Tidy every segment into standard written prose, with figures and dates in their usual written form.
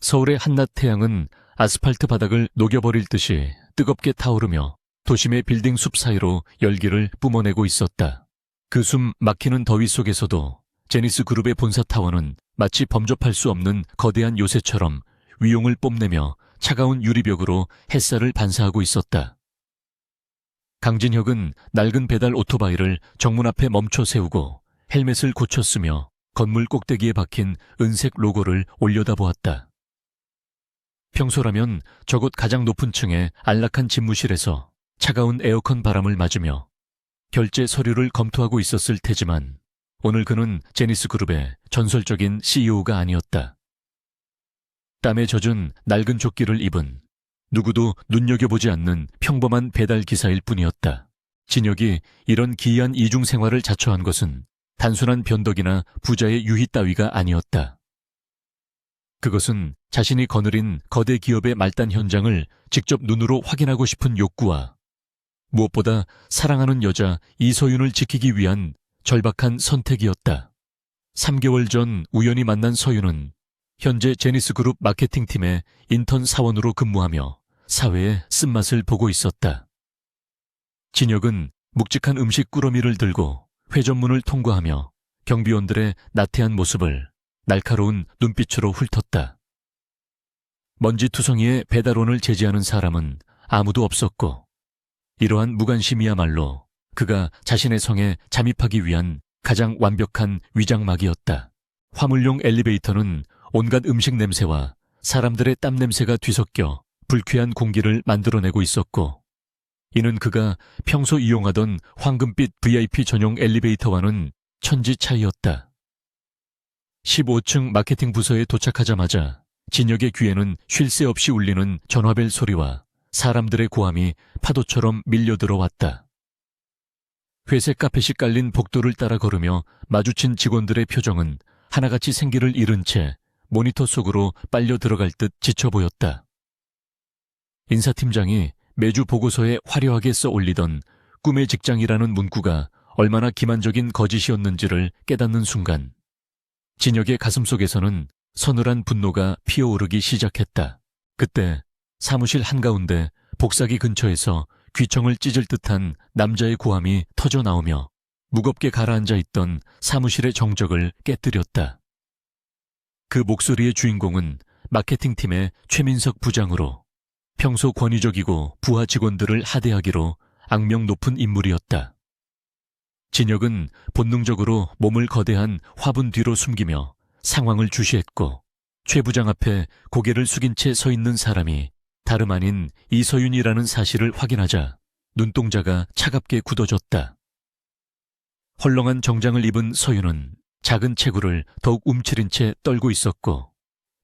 서울의 한낮 태양은 아스팔트 바닥을 녹여버릴 듯이 뜨겁게 타오르며 도심의 빌딩 숲 사이로 열기를 뿜어내고 있었다. 그 숨 막히는 더위 속에서도 제니스 그룹의 본사 타워는 마치 범접할 수 없는 거대한 요새처럼 위용을 뽐내며 차가운 유리벽으로 햇살을 반사하고 있었다. 강진혁은 낡은 배달 오토바이를 정문 앞에 멈춰 세우고 헬멧을 고쳤으며 건물 꼭대기에 박힌 은색 로고를 올려다보았다. 평소라면 저곳 가장 높은 층의 안락한 집무실에서 차가운 에어컨 바람을 맞으며 결제 서류를 검토하고 있었을 테지만 오늘 그는 제니스 그룹의 전설적인 CEO가 아니었다. 땀에 젖은 낡은 조끼를 입은 누구도 눈여겨보지 않는 평범한 배달 기사일 뿐이었다. 진혁이 이런 기이한 이중 생활을 자처한 것은 단순한 변덕이나 부자의 유희 따위가 아니었다. 그것은 자신이 거느린 거대 기업의 말단 현장을 직접 눈으로 확인하고 싶은 욕구와 무엇보다 사랑하는 여자 이서윤을 지키기 위한 절박한 선택이었다. 3개월 전 우연히 만난 서윤은 현재 제니스 그룹 마케팅팀의 인턴 사원으로 근무하며 사회의 쓴맛을 보고 있었다. 진혁은 묵직한 음식 꾸러미를 들고 회전문을 통과하며 경비원들의 나태한 모습을 날카로운 눈빛으로 훑었다. 먼지투성이의 배달원을 제지하는 사람은 아무도 없었고 이러한 무관심이야말로 그가 자신의 성에 잠입하기 위한 가장 완벽한 위장막이었다. 화물용 엘리베이터는 온갖 음식 냄새와 사람들의 땀 냄새가 뒤섞여 불쾌한 공기를 만들어내고 있었고 이는 그가 평소 이용하던 황금빛 VIP 전용 엘리베이터와는 천지 차이였다. 15층 마케팅 부서에 도착하자마자 진혁의 귀에는 쉴 새 없이 울리는 전화벨 소리와 사람들의 고함이 파도처럼 밀려들어왔다. 회색 카펫이 깔린 복도를 따라 걸으며 마주친 직원들의 표정은 하나같이 생기를 잃은 채 모니터 속으로 빨려 들어갈 듯 지쳐 보였다. 인사팀장이 매주 보고서에 화려하게 써 올리던 꿈의 직장이라는 문구가 얼마나 기만적인 거짓이었는지를 깨닫는 순간 진혁의 가슴속에서는 서늘한 분노가 피어오르기 시작했다. 그때 사무실 한가운데 복사기 근처에서 귀청을 찢을 듯한 남자의 고함이 터져 나오며 무겁게 가라앉아 있던 사무실의 정적을 깨뜨렸다. 그 목소리의 주인공은 마케팅팀의 최민석 부장으로 평소 권위적이고 부하 직원들을 하대하기로 악명 높은 인물이었다. 진혁은 본능적으로 몸을 거대한 화분 뒤로 숨기며 상황을 주시했고 최 부장 앞에 고개를 숙인 채 서 있는 사람이 다름 아닌 이서윤이라는 사실을 확인하자 눈동자가 차갑게 굳어졌다. 헐렁한 정장을 입은 서윤은 작은 체구를 더욱 움츠린 채 떨고 있었고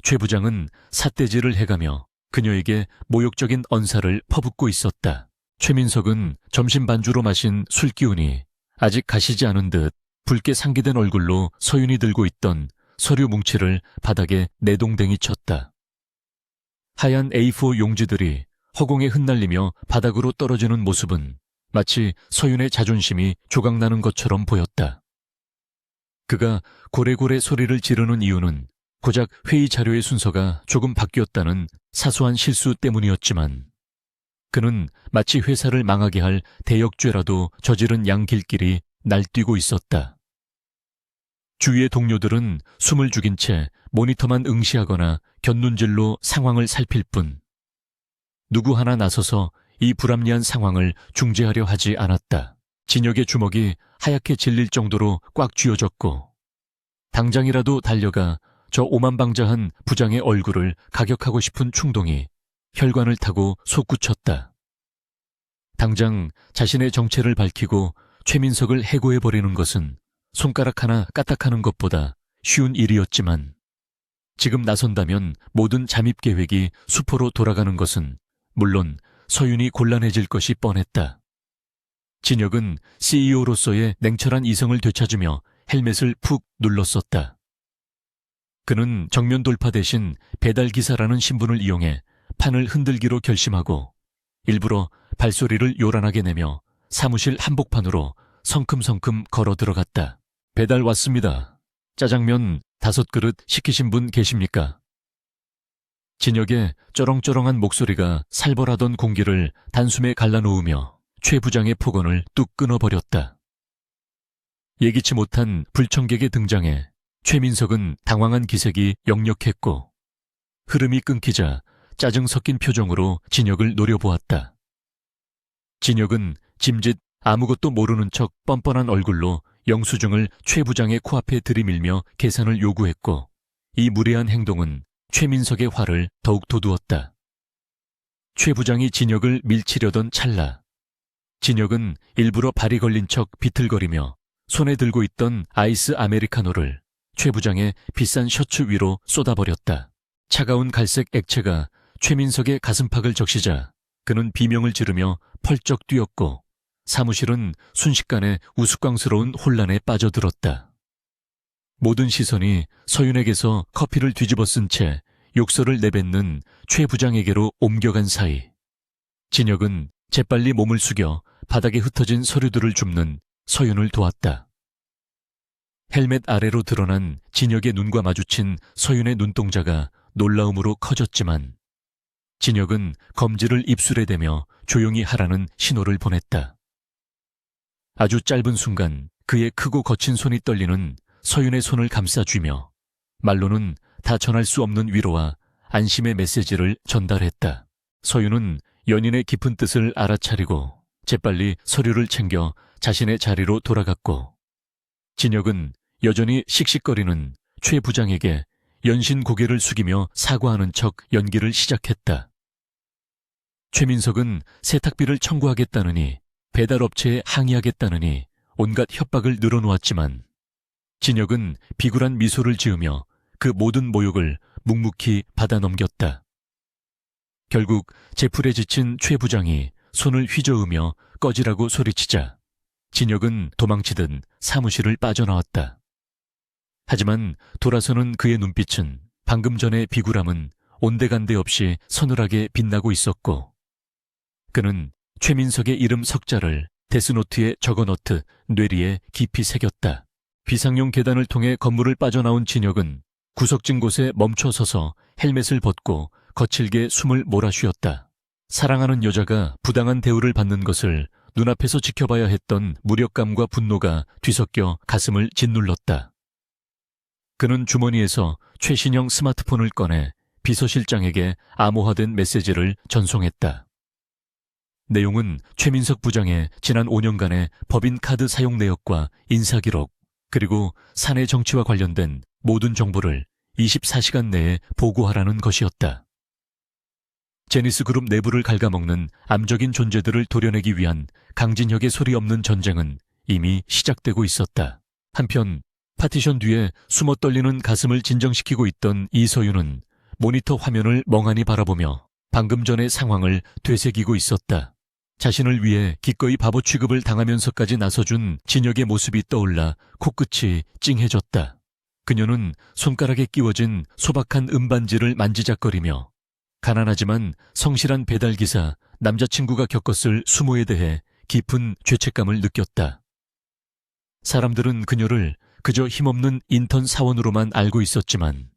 최 부장은 삿대질을 해가며 그녀에게 모욕적인 언사를 퍼붓고 있었다. 최민석은 점심 반주로 마신 술 기운이 아직 가시지 않은 듯 붉게 상기된 얼굴로 서윤이 들고 있던 서류 뭉치를 바닥에 내동댕이 쳤다. 하얀 A4 용지들이 허공에 흩날리며 바닥으로 떨어지는 모습은 마치 서윤의 자존심이 조각나는 것처럼 보였다. 그가 고래고래 소리를 지르는 이유는 고작 회의 자료의 순서가 조금 바뀌었다는 사소한 실수 때문이었지만 그는 마치 회사를 망하게 할 대역죄라도 저지른 양길길이 날뛰고 있었다. 주위의 동료들은 숨을 죽인 채 모니터만 응시하거나 곁눈질로 상황을 살필 뿐 누구 하나 나서서 이 불합리한 상황을 중재하려 하지 않았다. 진혁의 주먹이 하얗게 질릴 정도로 꽉 쥐어졌고 당장이라도 달려가 저 오만방자한 부장의 얼굴을 가격하고 싶은 충동이 혈관을 타고 솟구쳤다. 당장 자신의 정체를 밝히고 최민석을 해고해버리는 것은 손가락 하나 까딱하는 것보다 쉬운 일이었지만 지금 나선다면 모든 잠입 계획이 수포로 돌아가는 것은 물론 서윤이 곤란해질 것이 뻔했다. 진혁은 CEO로서의 냉철한 이성을 되찾으며 헬멧을 푹 눌렀었다. 그는 정면 돌파 대신 배달기사라는 신분을 이용해 판을 흔들기로 결심하고 일부러 발소리를 요란하게 내며 사무실 한복판으로 성큼성큼 걸어 들어갔다. 배달 왔습니다. 짜장면 5그릇 시키신 분 계십니까? 진혁의 쩌렁쩌렁한 목소리가 살벌하던 공기를 단숨에 갈라놓으며 최 부장의 폭언을 뚝 끊어버렸다. 예기치 못한 불청객의 등장에 최민석은 당황한 기색이 역력했고 흐름이 끊기자 짜증 섞인 표정으로 진혁을 노려보았다. 진혁은 짐짓 아무것도 모르는 척 뻔뻔한 얼굴로 영수증을 최 부장의 코앞에 들이밀며 계산을 요구했고 이 무례한 행동은 최민석의 화를 더욱 돋우었다. 최 부장이 진혁을 밀치려던 찰나 진혁은 일부러 발이 걸린 척 비틀거리며 손에 들고 있던 아이스 아메리카노를 최 부장의 비싼 셔츠 위로 쏟아버렸다. 차가운 갈색 액체가 최민석의 가슴팍을 적시자 그는 비명을 지르며 펄쩍 뛰었고 사무실은 순식간에 우스꽝스러운 혼란에 빠져들었다. 모든 시선이 서윤에게서 커피를 뒤집어 쓴 채 욕설을 내뱉는 최 부장에게로 옮겨간 사이 진혁은 재빨리 몸을 숙여 바닥에 흩어진 서류들을 줍는 서윤을 도왔다. 헬멧 아래로 드러난 진혁의 눈과 마주친 서윤의 눈동자가 놀라움으로 커졌지만 진혁은 검지를 입술에 대며 조용히 하라는 신호를 보냈다. 아주 짧은 순간 그의 크고 거친 손이 떨리는 서윤의 손을 감싸쥐며 말로는 다 전할 수 없는 위로와 안심의 메시지를 전달했다. 서윤은 연인의 깊은 뜻을 알아차리고 재빨리 서류를 챙겨 자신의 자리로 돌아갔고 진혁은 여전히 씩씩거리는 최 부장에게 연신 고개를 숙이며 사과하는 척 연기를 시작했다. 최민석은 세탁비를 청구하겠다느니 배달업체에 항의하겠다느니 온갖 협박을 늘어놓았지만 진혁은 비굴한 미소를 지으며 그 모든 모욕을 묵묵히 받아넘겼다. 결국 제풀에 지친 최 부장이 손을 휘저으며 꺼지라고 소리치자 진혁은 도망치듯 사무실을 빠져나왔다. 하지만 돌아서는 그의 눈빛은 방금 전의 비굴함은 온데간데 없이 서늘하게 빛나고 있었고 그는 최민석의 이름 석자를 데스노트에 적어넣듯 뇌리에 깊이 새겼다. 비상용 계단을 통해 건물을 빠져나온 진혁은 구석진 곳에 멈춰서서 헬멧을 벗고 거칠게 숨을 몰아쉬었다. 사랑하는 여자가 부당한 대우를 받는 것을 눈앞에서 지켜봐야 했던 무력감과 분노가 뒤섞여 가슴을 짓눌렀다. 그는 주머니에서 최신형 스마트폰을 꺼내 비서실장에게 암호화된 메시지를 전송했다. 내용은 최민석 부장의 지난 5년간의 법인 카드 사용 내역과 인사기록, 그리고 사내 정치와 관련된 모든 정보를 24시간 내에 보고하라는 것이었다. 제니스 그룹 내부를 갉아먹는 암적인 존재들을 도려내기 위한 강진혁의 소리 없는 전쟁은 이미 시작되고 있었다. 한편 파티션 뒤에 숨어 떨리는 가슴을 진정시키고 있던 이서윤은 모니터 화면을 멍하니 바라보며 방금 전의 상황을 되새기고 있었다. 자신을 위해 기꺼이 바보 취급을 당하면서까지 나서준 진혁의 모습이 떠올라 코끝이 찡해졌다. 그녀는 손가락에 끼워진 소박한 은반지를 만지작거리며 가난하지만 성실한 배달기사 남자친구가 겪었을 수모에 대해 깊은 죄책감을 느꼈다. 사람들은 그녀를 그저 힘없는 인턴 사원으로만 알고 있었지만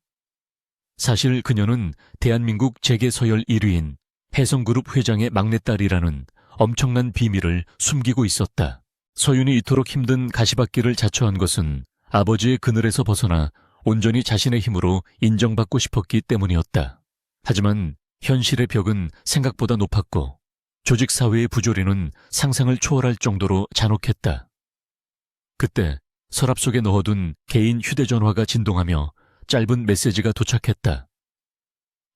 사실 그녀는 대한민국 재계서열 1위인 혜성그룹 회장의 막내딸이라는 엄청난 비밀을 숨기고 있었다. 서윤이 이토록 힘든 가시밭길을 자초한 것은 아버지의 그늘에서 벗어나 온전히 자신의 힘으로 인정받고 싶었기 때문이었다. 하지만 현실의 벽은 생각보다 높았고 조직사회의 부조리는 상상을 초월할 정도로 잔혹했다. 그때 서랍 속에 넣어둔 개인 휴대전화가 진동하며 짧은 메시지가 도착했다.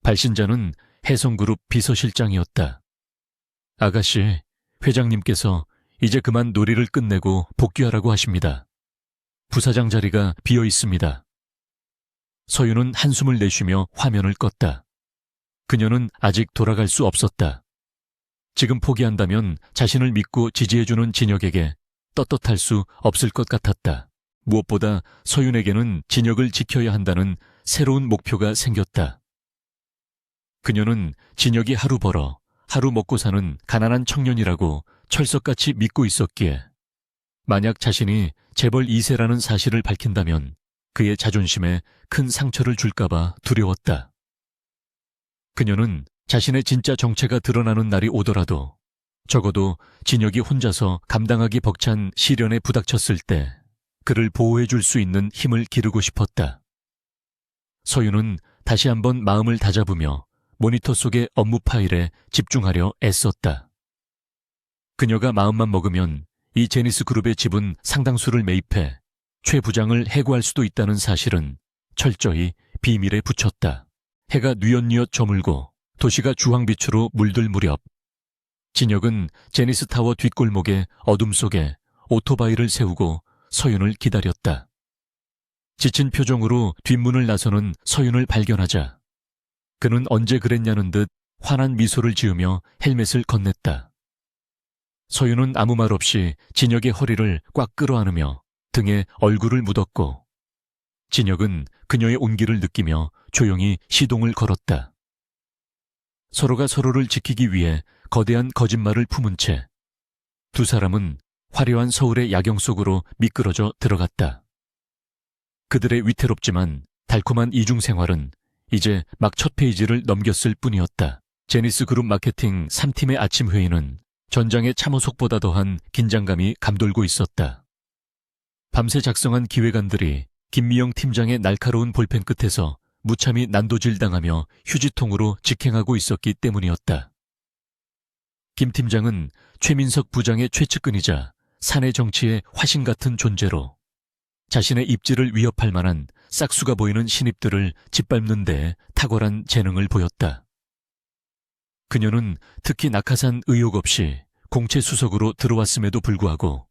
발신자는 혜성그룹 비서실장이었다. 아가씨, 회장님께서 이제 그만 놀이를 끝내고 복귀하라고 하십니다. 부사장 자리가 비어 있습니다. 서윤은 한숨을 내쉬며 화면을 껐다. 그녀는 아직 돌아갈 수 없었다. 지금 포기한다면 자신을 믿고 지지해주는 진혁에게 떳떳할 수 없을 것 같았다. 무엇보다 서윤에게는 진혁을 지켜야 한다는 새로운 목표가 생겼다. 그녀는 진혁이 하루 벌어 하루 먹고 사는 가난한 청년이라고 철석같이 믿고 있었기에 만약 자신이 재벌 2세라는 사실을 밝힌다면 그의 자존심에 큰 상처를 줄까봐 두려웠다. 그녀는 자신의 진짜 정체가 드러나는 날이 오더라도 적어도 진혁이 혼자서 감당하기 벅찬 시련에 부닥쳤을 때 그를 보호해 줄 수 있는 힘을 기르고 싶었다. 서윤은 다시 한번 마음을 다잡으며 모니터 속의 업무 파일에 집중하려 애썼다. 그녀가 마음만 먹으면 이 제니스 그룹의 지분 상당수를 매입해 최 부장을 해고할 수도 있다는 사실은 철저히 비밀에 붙였다. 해가 뉘엿뉘엿 저물고 도시가 주황빛으로 물들 무렵 진혁은 제니스 타워 뒷골목의 어둠 속에 오토바이를 세우고 서윤을 기다렸다. 지친 표정으로 뒷문을 나서는 서윤을 발견하자 그는 언제 그랬냐는 듯 환한 미소를 지으며 헬멧을 건넸다. 서윤은 아무 말 없이 진혁의 허리를 꽉 끌어안으며 등에 얼굴을 묻었고 진혁은 그녀의 온기를 느끼며 조용히 시동을 걸었다. 서로가 서로를 지키기 위해 거대한 거짓말을 품은 채 두 사람은 화려한 서울의 야경 속으로 미끄러져 들어갔다. 그들의 위태롭지만 달콤한 이중 생활은 이제 막 첫 페이지를 넘겼을 뿐이었다. 제니스 그룹 마케팅 3팀의 아침 회의는 전장의 참호속보다 더한 긴장감이 감돌고 있었다. 밤새 작성한 기획안들이 김미영 팀장의 날카로운 볼펜 끝에서 무참히 난도질당하며 휴지통으로 직행하고 있었기 때문이었다. 김 팀장은 최민석 부장의 최측근이자 사내 정치의 화신 같은 존재로 자신의 입지를 위협할 만한 싹수가 보이는 신입들을 짓밟는 데 탁월한 재능을 보였다. 그녀는 특히 낙하산 의혹 없이 공채 수석으로 들어왔음에도 불구하고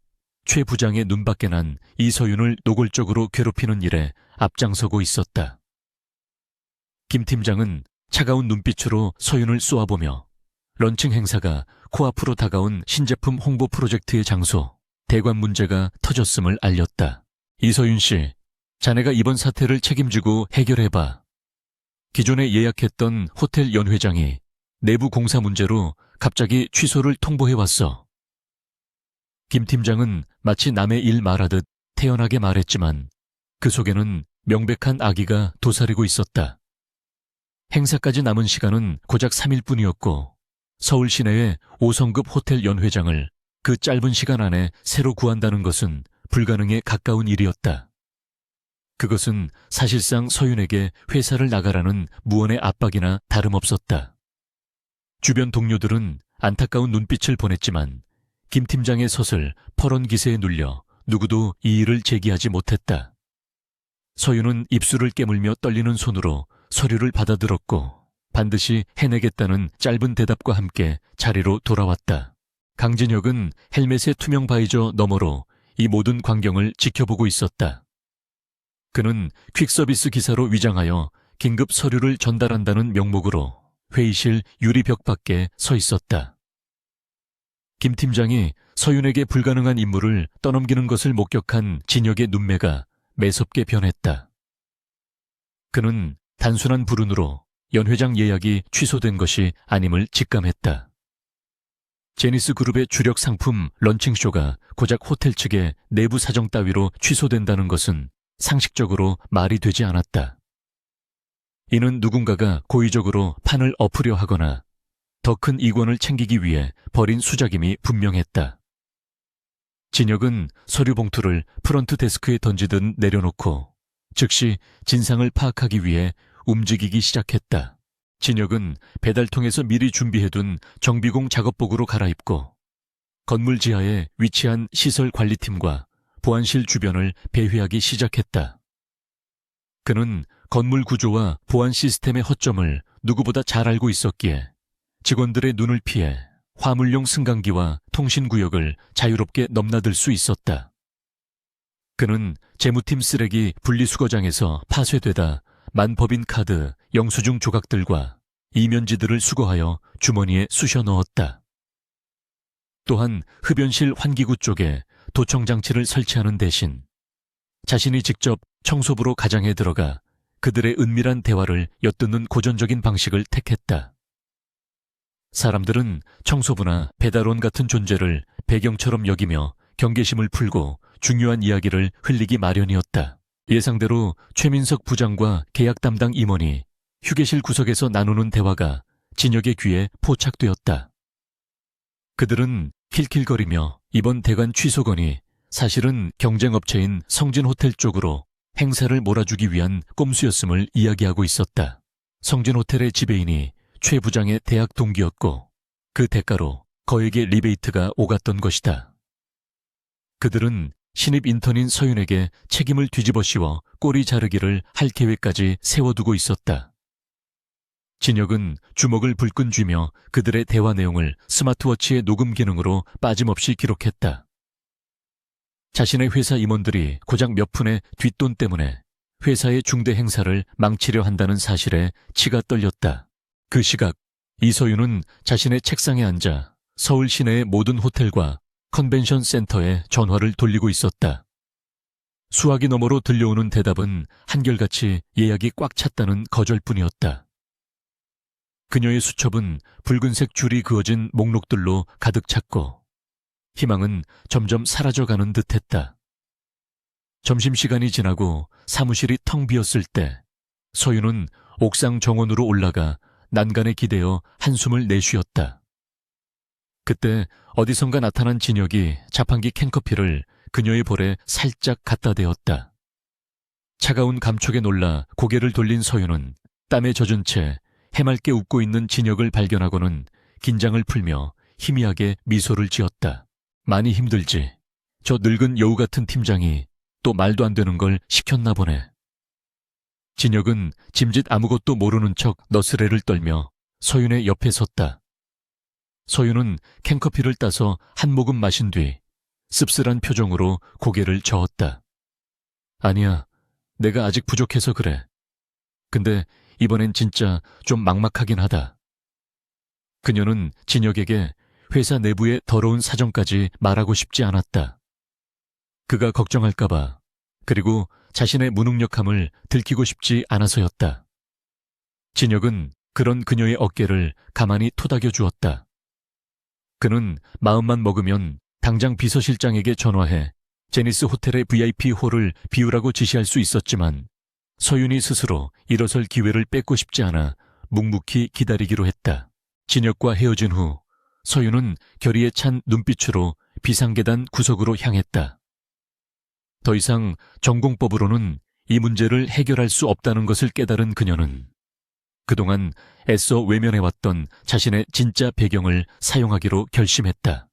최 부장의 눈밖에 난 이서윤을 노골적으로 괴롭히는 일에 앞장서고 있었다. 김 팀장은 차가운 눈빛으로 서윤을 쏘아보며 런칭 행사가 코앞으로 다가온 신제품 홍보 프로젝트의 장소, 대관 문제가 터졌음을 알렸다. 이서윤 씨, 자네가 이번 사태를 책임지고 해결해봐. 기존에 예약했던 호텔 연회장이 내부 공사 문제로 갑자기 취소를 통보해왔어. 김 팀장은 마치 남의 일 말하듯 태연하게 말했지만 그 속에는 명백한 악의가 도사리고 있었다. 행사까지 남은 시간은 고작 3일뿐이었고 서울 시내의 5성급 호텔 연회장을 그 짧은 시간 안에 새로 구한다는 것은 불가능에 가까운 일이었다. 그것은 사실상 서윤에게 회사를 나가라는 무언의 압박이나 다름없었다. 주변 동료들은 안타까운 눈빛을 보냈지만 김 팀장의 서슬 퍼런 기세에 눌려 누구도 이 일을 제기하지 못했다. 서윤은 입술을 깨물며 떨리는 손으로 서류를 받아들었고 반드시 해내겠다는 짧은 대답과 함께 자리로 돌아왔다. 강진혁은 헬멧의 투명 바이저 너머로 이 모든 광경을 지켜보고 있었다. 그는 퀵서비스 기사로 위장하여 긴급 서류를 전달한다는 명목으로 회의실 유리벽 밖에 서 있었다. 김 팀장이 서윤에게 불가능한 임무를 떠넘기는 것을 목격한 진혁의 눈매가 매섭게 변했다. 그는 단순한 불운으로 연회장 예약이 취소된 것이 아님을 직감했다. 제니스 그룹의 주력 상품 런칭쇼가 고작 호텔 측의 내부 사정 따위로 취소된다는 것은 상식적으로 말이 되지 않았다. 이는 누군가가 고의적으로 판을 엎으려 하거나 더 큰 이권을 챙기기 위해 벌인 수작임이 분명했다. 진혁은 서류 봉투를 프런트 데스크에 던지듯 내려놓고 즉시 진상을 파악하기 위해 움직이기 시작했다. 진혁은 배달통에서 미리 준비해둔 정비공 작업복으로 갈아입고 건물 지하에 위치한 시설 관리팀과 보안실 주변을 배회하기 시작했다. 그는 건물 구조와 보안 시스템의 허점을 누구보다 잘 알고 있었기에 직원들의 눈을 피해 화물용 승강기와 통신구역을 자유롭게 넘나들 수 있었다. 그는 재무팀 쓰레기 분리수거장에서 파쇄되다 만법인 카드, 영수증 조각들과 이면지들을 수거하여 주머니에 쑤셔 넣었다. 또한 흡연실 환기구 쪽에 도청장치를 설치하는 대신 자신이 직접 청소부로 가장에 들어가 그들의 은밀한 대화를 엿듣는 고전적인 방식을 택했다. 사람들은 청소부나 배달원 같은 존재를 배경처럼 여기며 경계심을 풀고 중요한 이야기를 흘리기 마련이었다. 예상대로 최민석 부장과 계약 담당 임원이 휴게실 구석에서 나누는 대화가 진혁의 귀에 포착되었다. 그들은 킬킬거리며 이번 대관 취소 건이 사실은 경쟁업체인 성진호텔 쪽으로 행사를 몰아주기 위한 꼼수였음을 이야기하고 있었다. 성진호텔의 지배인이 최 부장의 대학 동기였고 그 대가로 거액의 리베이트가 오갔던 것이다. 그들은 신입 인턴인 서윤에게 책임을 뒤집어 씌워 꼬리 자르기를 할 계획까지 세워두고 있었다. 진혁은 주먹을 불끈 쥐며 그들의 대화 내용을 스마트워치의 녹음 기능으로 빠짐없이 기록했다. 자신의 회사 임원들이 고작 몇 푼의 뒷돈 때문에 회사의 중대 행사를 망치려 한다는 사실에 치가 떨렸다. 그 시각 이서윤은 자신의 책상에 앉아 서울 시내의 모든 호텔과 컨벤션 센터에 전화를 돌리고 있었다. 수화기 너머로 들려오는 대답은 한결같이 예약이 꽉 찼다는 거절뿐이었다. 그녀의 수첩은 붉은색 줄이 그어진 목록들로 가득 찼고 희망은 점점 사라져가는 듯했다. 점심시간이 지나고 사무실이 텅 비었을 때 서윤은 옥상 정원으로 올라가 난간에 기대어 한숨을 내쉬었다. 그때 어디선가 나타난 진혁이 자판기 캔커피를 그녀의 볼에 살짝 갖다 대었다. 차가운 감촉에 놀라 고개를 돌린 서윤은 땀에 젖은 채 해맑게 웃고 있는 진혁을 발견하고는 긴장을 풀며 희미하게 미소를 지었다. 많이 힘들지. 저 늙은 여우 같은 팀장이 또 말도 안 되는 걸 시켰나 보네. 진혁은 짐짓 아무것도 모르는 척 너스레를 떨며 서윤의 옆에 섰다. 서윤은 캔커피를 따서 한 모금 마신 뒤 씁쓸한 표정으로 고개를 저었다. 아니야, 내가 아직 부족해서 그래. 근데 이번엔 진짜 좀 막막하긴 하다. 그녀는 진혁에게 회사 내부의 더러운 사정까지 말하고 싶지 않았다. 그가 걱정할까봐, 그리고 자신의 무능력함을 들키고 싶지 않아서였다. 진혁은 그런 그녀의 어깨를 가만히 토닥여 주었다. 그는 마음만 먹으면 당장 비서실장에게 전화해 제니스 호텔의 VIP 홀을 비우라고 지시할 수 있었지만 서윤이 스스로 일어설 기회를 뺏고 싶지 않아 묵묵히 기다리기로 했다. 진혁과 헤어진 후 서윤은 결의에 찬 눈빛으로 비상계단 구석으로 향했다. 더 이상 전공법으로는 이 문제를 해결할 수 없다는 것을 깨달은 그녀는 그동안 애써 외면해왔던 자신의 진짜 배경을 사용하기로 결심했다.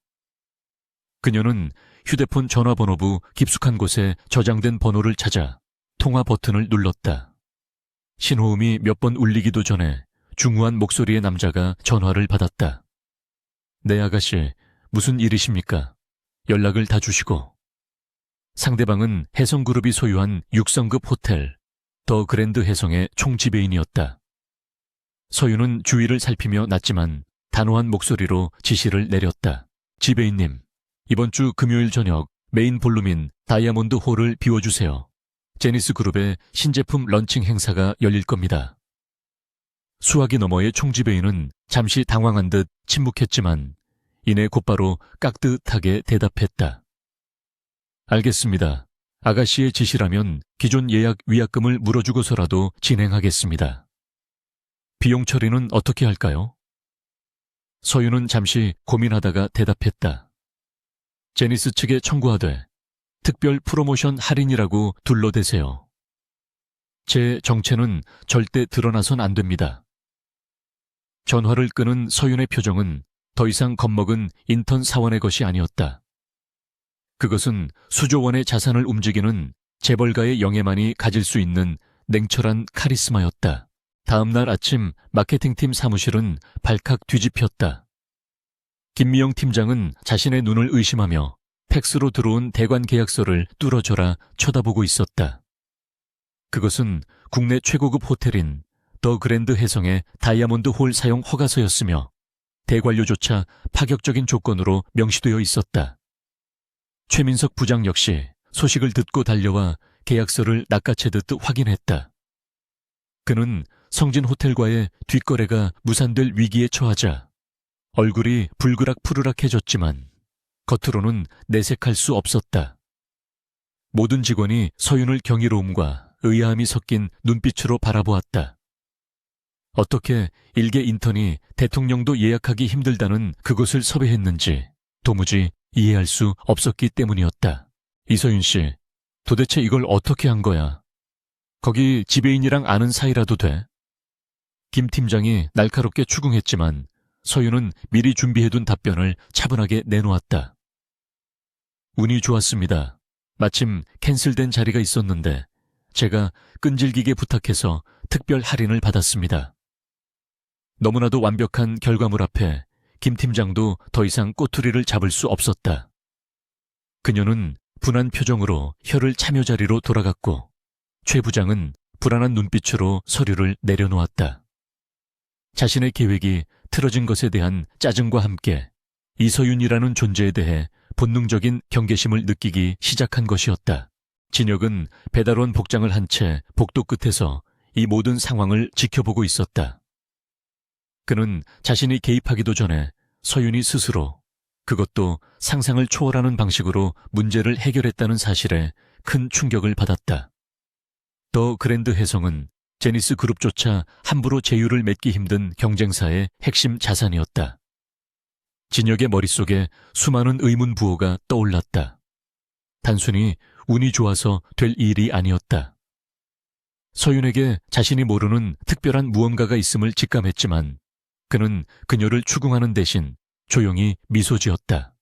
그녀는 휴대폰 전화번호부 깊숙한 곳에 저장된 번호를 찾아 통화 버튼을 눌렀다. 신호음이 몇 번 울리기도 전에 중후한 목소리의 남자가 전화를 받았다. 네, 아가씨, 무슨 일이십니까? 연락을 다 주시고. 상대방은 해성그룹이 소유한 6성급 호텔 더 그랜드 해성의 총지배인이었다. 서윤은 주위를 살피며 났지만 단호한 목소리로 지시를 내렸다. 지배인님, 이번 주 금요일 저녁 메인 볼룸인 다이아몬드 홀을 비워주세요. 제니스 그룹의 신제품 런칭 행사가 열릴 겁니다. 수화기 너머의 총지배인은 잠시 당황한 듯 침묵했지만 이내 곧바로 깍듯하게 대답했다. 알겠습니다. 아가씨의 지시라면 기존 예약 위약금을 물어주고서라도 진행하겠습니다. 비용 처리는 어떻게 할까요? 서윤은 잠시 고민하다가 대답했다. 제니스 측에 청구하되 특별 프로모션 할인이라고 둘러대세요. 제 정체는 절대 드러나선 안 됩니다. 전화를 끄는 서윤의 표정은 더 이상 겁먹은 인턴 사원의 것이 아니었다. 그것은 수조 원의 자산을 움직이는 재벌가의 영예만이 가질 수 있는 냉철한 카리스마였다. 다음 날 아침 마케팅팀 사무실은 발칵 뒤집혔다. 김미영 팀장은 자신의 눈을 의심하며 팩스로 들어온 대관 계약서를 뚫어져라 쳐다보고 있었다. 그것은 국내 최고급 호텔인 더 그랜드 해성의 다이아몬드 홀 사용 허가서였으며 대관료조차 파격적인 조건으로 명시되어 있었다. 최민석 부장 역시 소식을 듣고 달려와 계약서를 낚아채듯 확인했다. 그는 성진호텔과의 뒷거래가 무산될 위기에 처하자 얼굴이 불그락푸르락해졌지만 겉으로는 내색할 수 없었다. 모든 직원이 서윤을 경이로움과 의아함이 섞인 눈빛으로 바라보았다. 어떻게 일개 인턴이 대통령도 예약하기 힘들다는 그곳을 섭외했는지 도무지 이해할 수 없었기 때문이었다. 이서윤 씨, 도대체 이걸 어떻게 한 거야? 거기 지배인이랑 아는 사이라도 돼? 김 팀장이 날카롭게 추궁했지만 서윤은 미리 준비해둔 답변을 차분하게 내놓았다. 운이 좋았습니다. 마침 캔슬된 자리가 있었는데 제가 끈질기게 부탁해서 특별 할인을 받았습니다. 너무나도 완벽한 결과물 앞에 김 팀장도 더 이상 꼬투리를 잡을 수 없었다. 그녀는 분한 표정으로 혀를 참여 자리로 돌아갔고 최 부장은 불안한 눈빛으로 서류를 내려놓았다. 자신의 계획이 틀어진 것에 대한 짜증과 함께 이서윤이라는 존재에 대해 본능적인 경계심을 느끼기 시작한 것이었다. 진혁은 배달원 복장을 한 채 복도 끝에서 이 모든 상황을 지켜보고 있었다. 그는 자신이 개입하기도 전에 서윤이 스스로, 그것도 상상을 초월하는 방식으로 문제를 해결했다는 사실에 큰 충격을 받았다. 더 그랜드 해성은 제니스 그룹조차 함부로 제휴를 맺기 힘든 경쟁사의 핵심 자산이었다. 진혁의 머릿속에 수많은 의문부호가 떠올랐다. 단순히 운이 좋아서 될 일이 아니었다. 서윤에게 자신이 모르는 특별한 무언가가 있음을 직감했지만 그는 그녀를 추궁하는 대신 조용히 미소 지었다.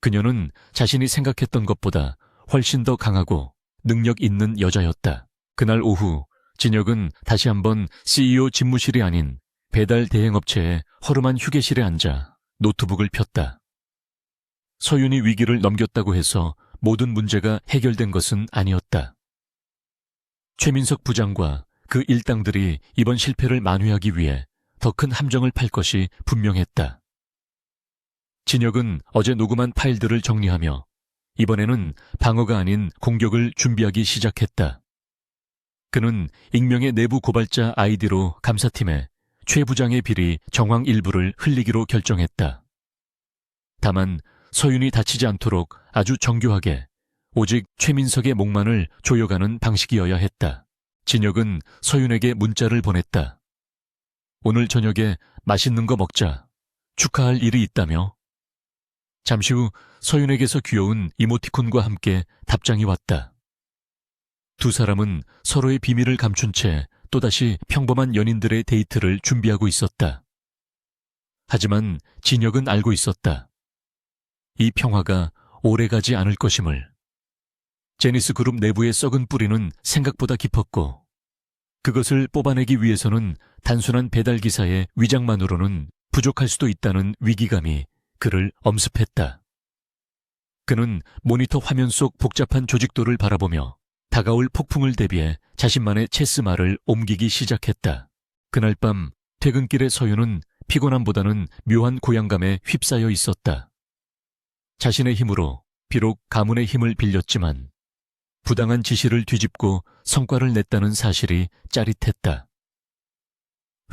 그녀는 자신이 생각했던 것보다 훨씬 더 강하고 능력 있는 여자였다. 그날 오후 진혁은 다시 한번 CEO 집무실이 아닌 배달 대행업체의 허름한 휴게실에 앉아 노트북을 폈다. 서윤이 위기를 넘겼다고 해서 모든 문제가 해결된 것은 아니었다. 최민석 부장과 그 일당들이 이번 실패를 만회하기 위해 더 큰 함정을 팔 것이 분명했다. 진혁은 어제 녹음한 파일들을 정리하며 이번에는 방어가 아닌 공격을 준비하기 시작했다. 그는 익명의 내부 고발자 아이디로 감사팀에 최 부장의 비리 정황 일부를 흘리기로 결정했다. 다만 서윤이 다치지 않도록 아주 정교하게 오직 최민석의 목만을 조여가는 방식이어야 했다. 진혁은 서윤에게 문자를 보냈다. 오늘 저녁에 맛있는 거 먹자. 축하할 일이 있다며? 잠시 후 서윤에게서 귀여운 이모티콘과 함께 답장이 왔다. 두 사람은 서로의 비밀을 감춘 채 또다시 평범한 연인들의 데이트를 준비하고 있었다. 하지만 진혁은 알고 있었다. 이 평화가 오래가지 않을 것임을. 제니스 그룹 내부의 썩은 뿌리는 생각보다 깊었고 그것을 뽑아내기 위해서는 단순한 배달기사의 위장만으로는 부족할 수도 있다는 위기감이 그를 엄습했다. 그는 모니터 화면 속 복잡한 조직도를 바라보며 다가올 폭풍을 대비해 자신만의 체스말을 옮기기 시작했다. 그날 밤 퇴근길의 서윤은 피곤함보다는 묘한 고향감에 휩싸여 있었다. 자신의 힘으로 비록 가문의 힘을 빌렸지만 부당한 지시를 뒤집고 성과를 냈다는 사실이 짜릿했다.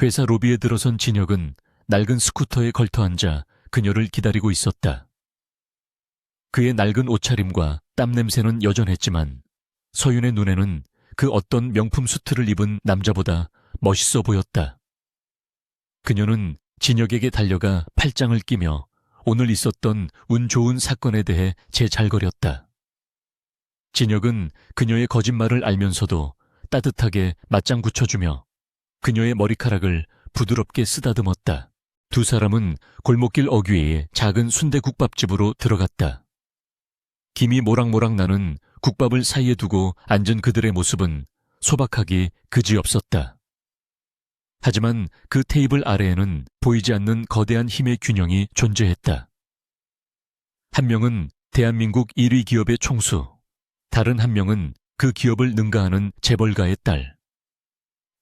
회사 로비에 들어선 진혁은 낡은 스쿠터에 걸터앉아 그녀를 기다리고 있었다. 그의 낡은 옷차림과 땀 냄새는 여전했지만 서윤의 눈에는 그 어떤 명품 수트를 입은 남자보다 멋있어 보였다. 그녀는 진혁에게 달려가 팔짱을 끼며 오늘 있었던 운 좋은 사건에 대해 재잘거렸다. 진혁은 그녀의 거짓말을 알면서도 따뜻하게 맞장 붙여주며 그녀의 머리카락을 부드럽게 쓰다듬었다. 두 사람은 골목길 어귀의 작은 순대국밥집으로 들어갔다. 김이 모락모락 나는 국밥을 사이에 두고 앉은 그들의 모습은 소박하기 그지없었다. 하지만 그 테이블 아래에는 보이지 않는 거대한 힘의 균형이 존재했다. 한 명은 대한민국 1위 기업의 총수, 다른 한 명은 그 기업을 능가하는 재벌가의 딸.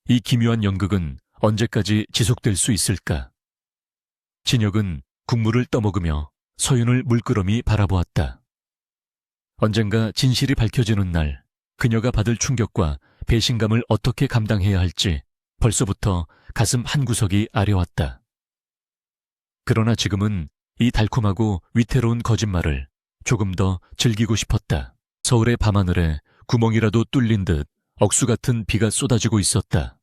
이 기묘한 연극은 언제까지 지속될 수 있을까? 진혁은 국물을 떠먹으며 서윤을 물끄러미 바라보았다. 언젠가 진실이 밝혀지는 날, 그녀가 받을 충격과 배신감을 어떻게 감당해야 할지 벌써부터 가슴 한구석이 아려왔다. 그러나 지금은 이 달콤하고 위태로운 거짓말을 조금 더 즐기고 싶었다. 서울의 밤하늘에 구멍이라도 뚫린 듯 억수 같은 비가 쏟아지고 있었다.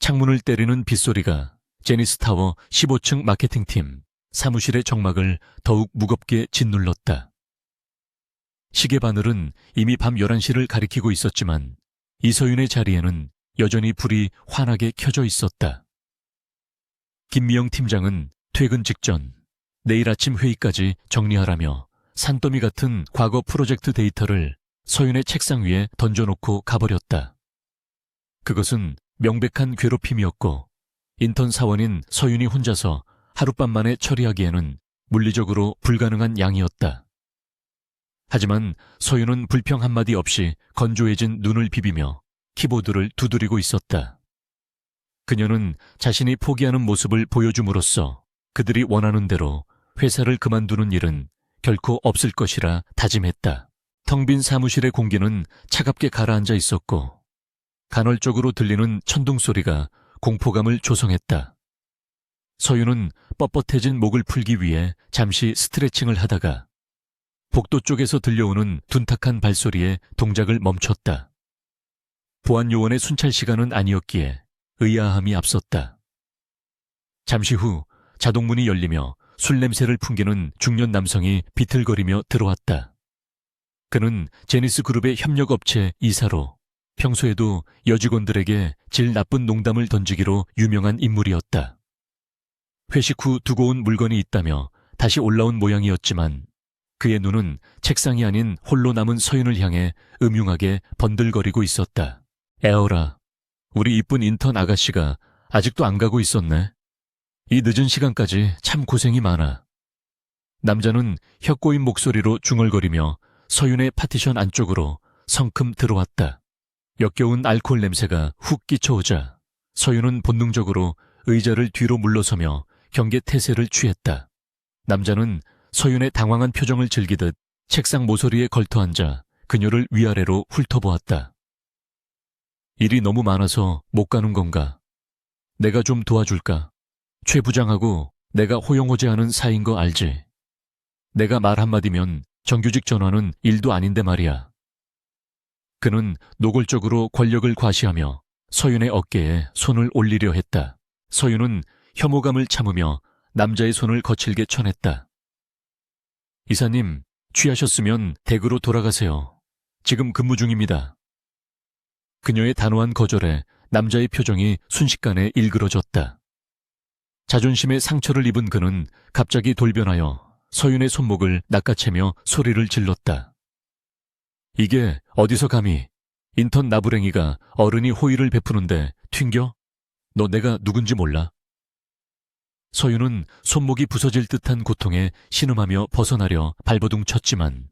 창문을 때리는 빗소리가 제니스타워 15층 마케팅팀 사무실의 정막을 더욱 무겁게 짓눌렀다. 시계 바늘은 이미 밤 11시를 가리키고 있었지만 이서윤의 자리에는 여전히 불이 환하게 켜져 있었다. 김미영 팀장은 퇴근 직전 내일 아침 회의까지 정리하라며 산더미 같은 과거 프로젝트 데이터를 서윤의 책상 위에 던져놓고 가버렸다. 그것은 명백한 괴롭힘이었고 인턴 사원인 서윤이 혼자서 하룻밤 만에 처리하기에는 물리적으로 불가능한 양이었다. 하지만 서윤은 불평 한마디 없이 건조해진 눈을 비비며 키보드를 두드리고 있었다. 그녀는 자신이 포기하는 모습을 보여줌으로써 그들이 원하는 대로 회사를 그만두는 일은 결코 없을 것이라 다짐했다. 텅 빈 사무실의 공기는 차갑게 가라앉아 있었고 간헐적으로 들리는 천둥 소리가 공포감을 조성했다. 서윤은 뻣뻣해진 목을 풀기 위해 잠시 스트레칭을 하다가 복도 쪽에서 들려오는 둔탁한 발소리에 동작을 멈췄다. 보안 요원의 순찰 시간은 아니었기에 의아함이 앞섰다. 잠시 후 자동문이 열리며 술 냄새를 풍기는 중년 남성이 비틀거리며 들어왔다. 그는 제니스 그룹의 협력업체 이사로 평소에도 여직원들에게 질 나쁜 농담을 던지기로 유명한 인물이었다. 회식 후 두고 온 물건이 있다며 다시 올라온 모양이었지만 그의 눈은 책상이 아닌 홀로 남은 서윤을 향해 음흉하게 번들거리고 있었다. 에어라, 우리 이쁜 인턴 아가씨가 아직도 안 가고 있었네. 이 늦은 시간까지 참 고생이 많아. 남자는 혀 꼬인 목소리로 중얼거리며 서윤의 파티션 안쪽으로 성큼 들어왔다. 역겨운 알코올 냄새가 훅 끼쳐오자 서윤은 본능적으로 의자를 뒤로 물러서며 경계 태세를 취했다. 남자는 서윤의 당황한 표정을 즐기듯 책상 모서리에 걸터앉아 그녀를 위아래로 훑어보았다. 일이 너무 많아서 못 가는 건가? 내가 좀 도와줄까? 최 부장하고 내가 호용호재하는 사이인 거 알지? 내가 말 한마디면 정규직 전화는 일도 아닌데 말이야. 그는 노골적으로 권력을 과시하며 서윤의 어깨에 손을 올리려 했다. 서윤은 혐오감을 참으며 남자의 손을 거칠게 쳐냈다. 이사님, 취하셨으면 댁으로 돌아가세요. 지금 근무 중입니다. 그녀의 단호한 거절에 남자의 표정이 순식간에 일그러졌다. 자존심에 상처를 입은 그는 갑자기 돌변하여 서윤의 손목을 낚아채며 소리를 질렀다. 이게 어디서 감히 인턴 나부랭이가 어른이 호의를 베푸는데 튕겨? 너 내가 누군지 몰라? 서윤은 손목이 부서질 듯한 고통에 신음하며 벗어나려 발버둥 쳤지만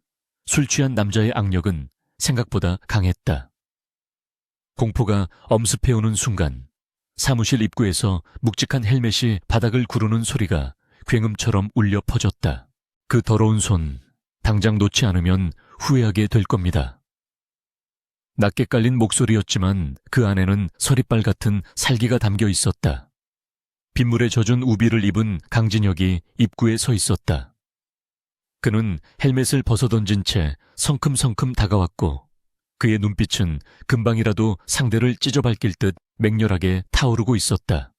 술 취한 남자의 악력은 생각보다 강했다. 공포가 엄습해오는 순간 사무실 입구에서 묵직한 헬멧이 바닥을 구르는 소리가 굉음처럼 울려 퍼졌다. 그 더러운 손, 당장 놓지 않으면 후회하게 될 겁니다. 낮게 깔린 목소리였지만 그 안에는 서리빨 같은 살기가 담겨 있었다. 빗물에 젖은 우비를 입은 강진혁이 입구에 서 있었다. 그는 헬멧을 벗어던진 채 성큼성큼 다가왔고 그의 눈빛은 금방이라도 상대를 찢어밟힐 듯 맹렬하게 타오르고 있었다.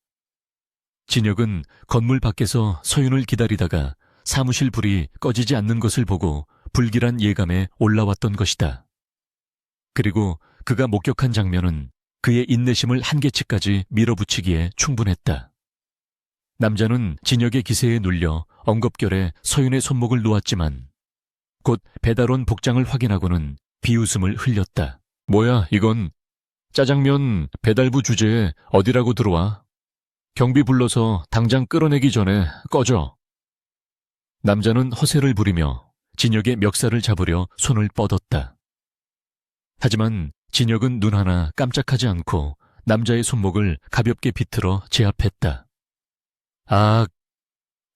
진혁은 건물 밖에서 서윤을 기다리다가 사무실 불이 꺼지지 않는 것을 보고 불길한 예감에 올라왔던 것이다. 그리고 그가 목격한 장면은 그의 인내심을 한계치까지 밀어붙이기에 충분했다. 남자는 진혁의 기세에 눌려 엉겁결에 서윤의 손목을 놓았지만 곧 배달원 복장을 확인하고는 비웃음을 흘렸다. 뭐야 이건? 짜장면 배달부 주제에 어디라고 들어와? 경비 불러서 당장 끌어내기 전에 꺼져. 남자는 허세를 부리며 진혁의 멱살을 잡으려 손을 뻗었다. 하지만 진혁은 눈 하나 깜짝하지 않고 남자의 손목을 가볍게 비틀어 제압했다. 아!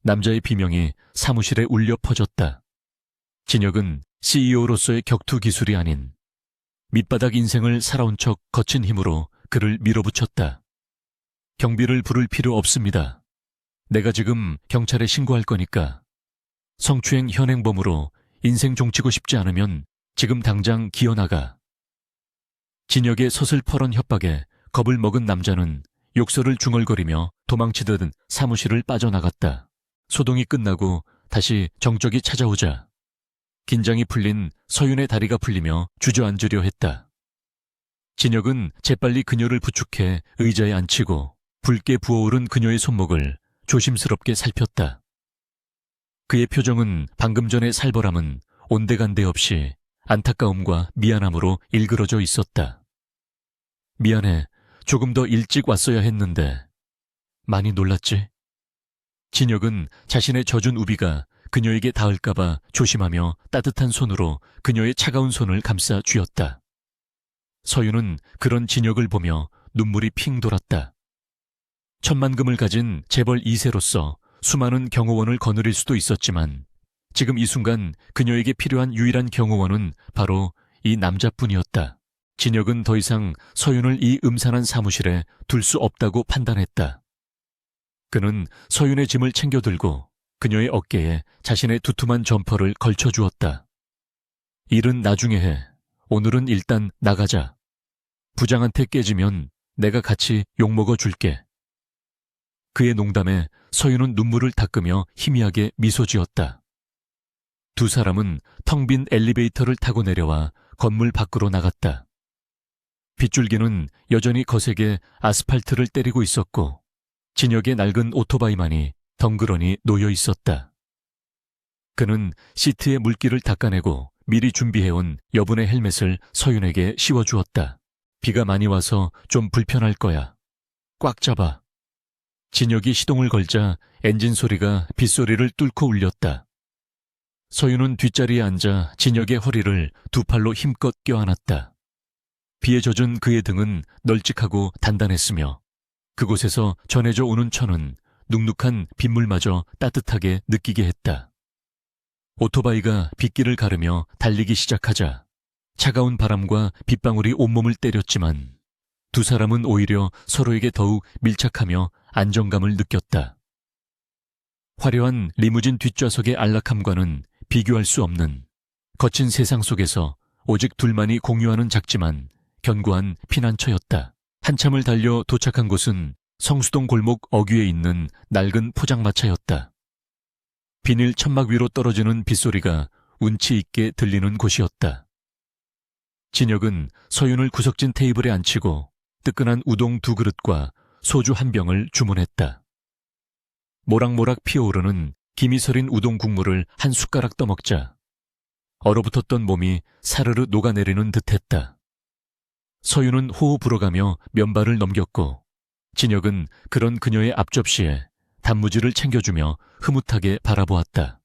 남자의 비명이 사무실에 울려 퍼졌다. 진혁은 CEO로서의 격투 기술이 아닌 밑바닥 인생을 살아온 척 거친 힘으로 그를 밀어붙였다. 경비를 부를 필요 없습니다. 내가 지금 경찰에 신고할 거니까 성추행 현행범으로 인생 종치고 싶지 않으면 지금 당장 기어나가. 진혁의 서슬퍼런 협박에 겁을 먹은 남자는 욕설을 중얼거리며 도망치듯 사무실을 빠져나갔다. 소동이 끝나고 다시 정적이 찾아오자 긴장이 풀린 서윤의 다리가 풀리며 주저앉으려 했다. 진혁은 재빨리 그녀를 부축해 의자에 앉히고 붉게 부어오른 그녀의 손목을 조심스럽게 살폈다. 그의 표정은 방금 전의 살벌함은 온데간데 없이 안타까움과 미안함으로 일그러져 있었다. 미안해. 조금 더 일찍 왔어야 했는데. 많이 놀랐지? 진혁은 자신의 젖은 우비가 그녀에게 닿을까봐 조심하며 따뜻한 손으로 그녀의 차가운 손을 감싸 쥐었다. 서윤은 그런 진혁을 보며 눈물이 핑 돌았다. 천만금을 가진 재벌 2세로서 수많은 경호원을 거느릴 수도 있었지만 지금 이 순간 그녀에게 필요한 유일한 경호원은 바로 이 남자뿐이었다. 진혁은 더 이상 서윤을 이 음산한 사무실에 둘 수 없다고 판단했다. 그는 서윤의 짐을 챙겨 들고 그녀의 어깨에 자신의 두툼한 점퍼를 걸쳐주었다. 일은 나중에 해. 오늘은 일단 나가자. 부장한테 깨지면 내가 같이 욕먹어 줄게. 그의 농담에 서윤은 눈물을 닦으며 희미하게 미소 지었다. 두 사람은 텅 빈 엘리베이터를 타고 내려와 건물 밖으로 나갔다. 빗줄기는 여전히 거세게 아스팔트를 때리고 있었고 진혁의 낡은 오토바이만이 덩그러니 놓여 있었다. 그는 시트에 물기를 닦아내고 미리 준비해온 여분의 헬멧을 서윤에게 씌워주었다. 비가 많이 와서 좀 불편할 거야. 꽉 잡아. 진혁이 시동을 걸자 엔진 소리가 빗소리를 뚫고 울렸다. 서윤은 뒷자리에 앉아 진혁의 허리를 두 팔로 힘껏 껴안았다. 비에 젖은 그의 등은 널찍하고 단단했으며 그곳에서 전해져 오는 천은 눅눅한 빗물마저 따뜻하게 느끼게 했다. 오토바이가 빗길을 가르며 달리기 시작하자 차가운 바람과 빗방울이 온몸을 때렸지만 두 사람은 오히려 서로에게 더욱 밀착하며 안정감을 느꼈다. 화려한 리무진 뒷좌석의 안락함과는 비교할 수 없는 거친 세상 속에서 오직 둘만이 공유하는 작지만 견고한 피난처였다. 한참을 달려 도착한 곳은 성수동 골목 어귀에 있는 낡은 포장마차였다. 비닐 천막 위로 떨어지는 빗소리가 운치 있게 들리는 곳이었다. 진혁은 서윤을 구석진 테이블에 앉히고 뜨끈한 우동 2그릇과 소주 1병을 주문했다. 모락모락 피어오르는 김이 서린 우동 국물을 한 숟가락 떠먹자 얼어붙었던 몸이 사르르 녹아내리는 듯했다. 서윤은 호호 불어가며 면발을 넘겼고 진혁은 그런 그녀의 앞접시에 단무지를 챙겨주며 흐뭇하게 바라보았다.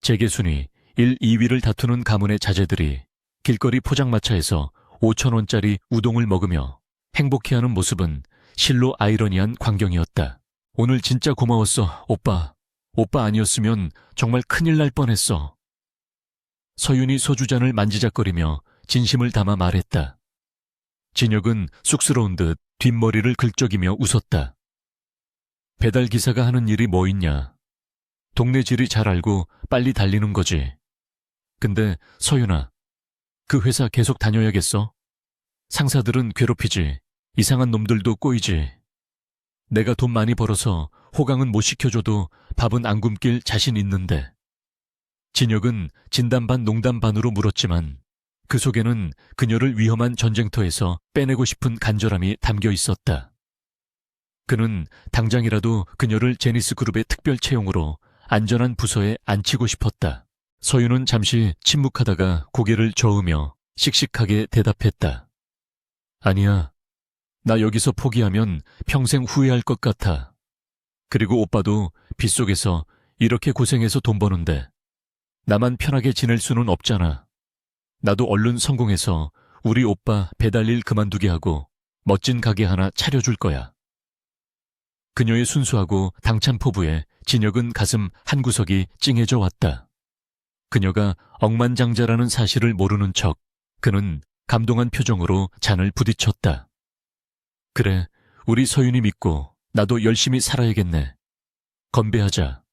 재계순위 1, 2위를 다투는 가문의 자제들이 길거리 포장마차에서 5,000원짜리 우동을 먹으며 행복해하는 모습은 실로 아이러니한 광경이었다. 오늘 진짜 고마웠어, 오빠. 오빠 아니었으면 정말 큰일 날 뻔했어. 서윤이 소주잔을 만지작거리며 진심을 담아 말했다. 진혁은 쑥스러운 듯 뒷머리를 긁적이며 웃었다. 배달기사가 하는 일이 뭐 있냐. 동네 지리 잘 알고 빨리 달리는 거지. 근데 서윤아, 그 회사 계속 다녀야겠어? 상사들은 괴롭히지. 이상한 놈들도 꼬이지. 내가 돈 많이 벌어서 호강은 못 시켜줘도 밥은 안 굶길 자신 있는데. 진혁은 진담 반 농담 반으로 물었지만 그 속에는 그녀를 위험한 전쟁터에서 빼내고 싶은 간절함이 담겨 있었다. 그는 당장이라도 그녀를 제니스 그룹의 특별 채용으로 안전한 부서에 앉히고 싶었다. 서윤은 잠시 침묵하다가 고개를 저으며 씩씩하게 대답했다. 아니야. 나 여기서 포기하면 평생 후회할 것 같아. 그리고 오빠도 빗속에서 이렇게 고생해서 돈 버는데 나만 편하게 지낼 수는 없잖아. 나도 얼른 성공해서 우리 오빠 배달일 그만두게 하고 멋진 가게 하나 차려줄 거야. 그녀의 순수하고 당찬 포부에 진혁은 가슴 한구석이 찡해져 왔다. 그녀가 억만장자라는 사실을 모르는 척 그는 감동한 표정으로 잔을 부딪혔다. 그래, 우리 서윤이 믿고 나도 열심히 살아야겠네. 건배하자.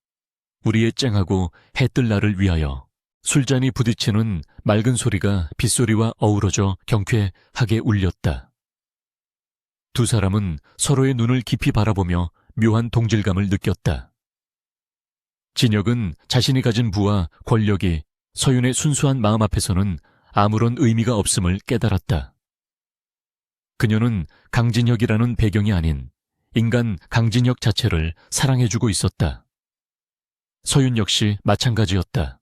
우리의 쨍하고 해뜰 날을 위하여. 술잔이 부딪히는 맑은 소리가 빗소리와 어우러져 경쾌하게 울렸다. 두 사람은 서로의 눈을 깊이 바라보며 묘한 동질감을 느꼈다. 진혁은 자신이 가진 부와 권력이 서윤의 순수한 마음 앞에서는 아무런 의미가 없음을 깨달았다. 그녀는 강진혁이라는 배경이 아닌 인간 강진혁 자체를 사랑해주고 있었다. 서윤 역시 마찬가지였다.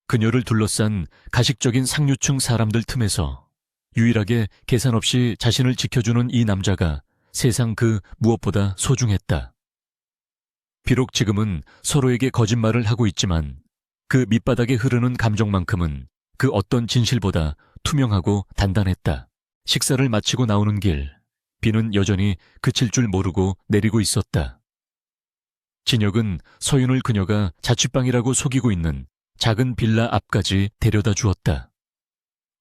그녀를 둘러싼 가식적인 상류층 사람들 틈에서 유일하게 계산 없이 자신을 지켜주는 이 남자가 세상 그 무엇보다 소중했다. 비록 지금은 서로에게 거짓말을 하고 있지만 그 밑바닥에 흐르는 감정만큼은 그 어떤 진실보다 투명하고 단단했다. 식사를 마치고 나오는 길, 비는 여전히 그칠 줄 모르고 내리고 있었다. 진혁은 서윤을 그녀가 자취방이라고 속이고 있는 작은 빌라 앞까지 데려다 주었다.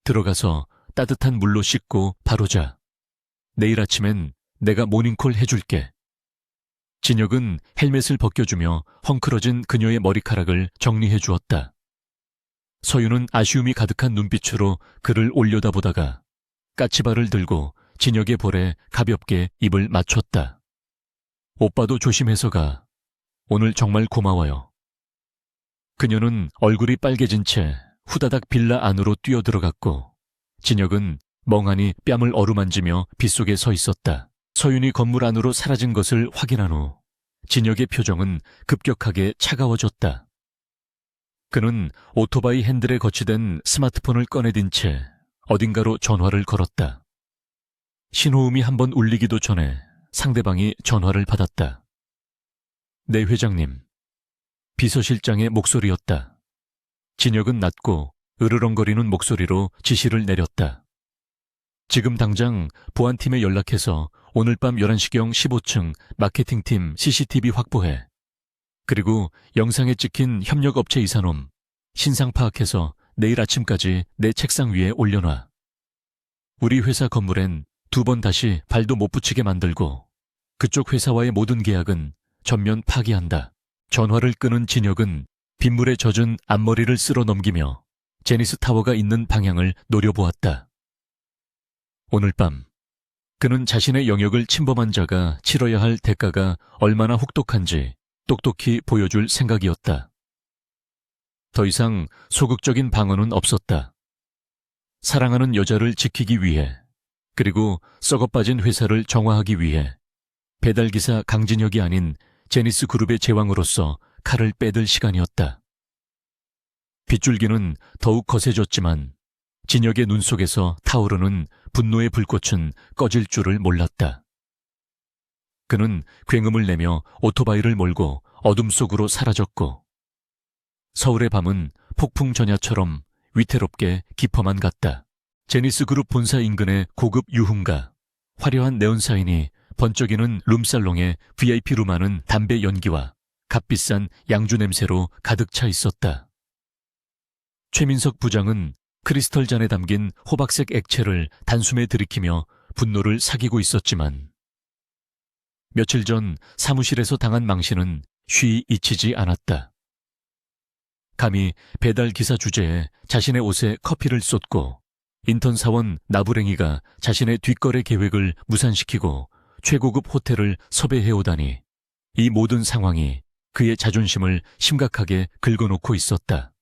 들어가서 따뜻한 물로 씻고 바로 자. 내일 아침엔 내가 모닝콜 해줄게. 진혁은 헬멧을 벗겨주며 헝클어진 그녀의 머리카락을 정리해 주었다. 서윤은 아쉬움이 가득한 눈빛으로 그를 올려다보다가 까치발을 들고 진혁의 볼에 가볍게 입을 맞췄다. 오빠도 조심해서 가. 오늘 정말 고마워요. 그녀는 얼굴이 빨개진 채 후다닥 빌라 안으로 뛰어들어갔고 진혁은 멍하니 뺨을 어루만지며 빗속에 서 있었다. 서윤이 건물 안으로 사라진 것을 확인한 후 진혁의 표정은 급격하게 차가워졌다. 그는 오토바이 핸들에 거치된 스마트폰을 꺼내든 채 어딘가로 전화를 걸었다. 신호음이 한번 울리기도 전에 상대방이 전화를 받았다. 네, 회장님. 비서실장의 목소리였다. 진혁은 낮고 으르렁거리는 목소리로 지시를 내렸다. 지금 당장 보안팀에 연락해서 오늘 밤 11시경 15층 마케팅팀 CCTV 확보해. 그리고 영상에 찍힌 협력업체 이사놈 신상 파악해서 내일 아침까지 내 책상 위에 올려놔. 우리 회사 건물엔 2번 다시 발도 못 붙이게 만들고 그쪽 회사와의 모든 계약은 전면 파기한다. 전화를 끄는 진혁은 빗물에 젖은 앞머리를 쓸어 넘기며 제니스 타워가 있는 방향을 노려보았다. 오늘 밤 그는 자신의 영역을 침범한 자가 치러야 할 대가가 얼마나 혹독한지 똑똑히 보여줄 생각이었다. 더 이상 소극적인 방어는 없었다. 사랑하는 여자를 지키기 위해 그리고 썩어빠진 회사를 정화하기 위해 배달기사 강진혁이 아닌 제니스 그룹의 제왕으로서 칼을 빼들 시간이었다. 빗줄기는 더욱 거세졌지만 진혁의 눈 속에서 타오르는 분노의 불꽃은 꺼질 줄을 몰랐다. 그는 굉음을 내며 오토바이를 몰고 어둠 속으로 사라졌고 서울의 밤은 폭풍 전야처럼 위태롭게 깊어만 갔다. 제니스 그룹 본사 인근의 고급 유흥가, 화려한 네온사인이 번쩍이는 룸살롱에 VIP로 많은 담배 연기와 값비싼 양주 냄새로 가득 차 있었다. 최민석 부장은 크리스털 잔에 담긴 호박색 액체를 단숨에 들이키며 분노를 사귀고 있었지만 며칠 전 사무실에서 당한 망신은 쉬이 잊히지 않았다. 감히 배달 기사 주제에 자신의 옷에 커피를 쏟고 인턴 사원 나부랭이가 자신의 뒷거래 계획을 무산시키고 최고급 호텔을 섭외해오다니 이 모든 상황이 그의 자존심을 심각하게 긁어놓고 있었다.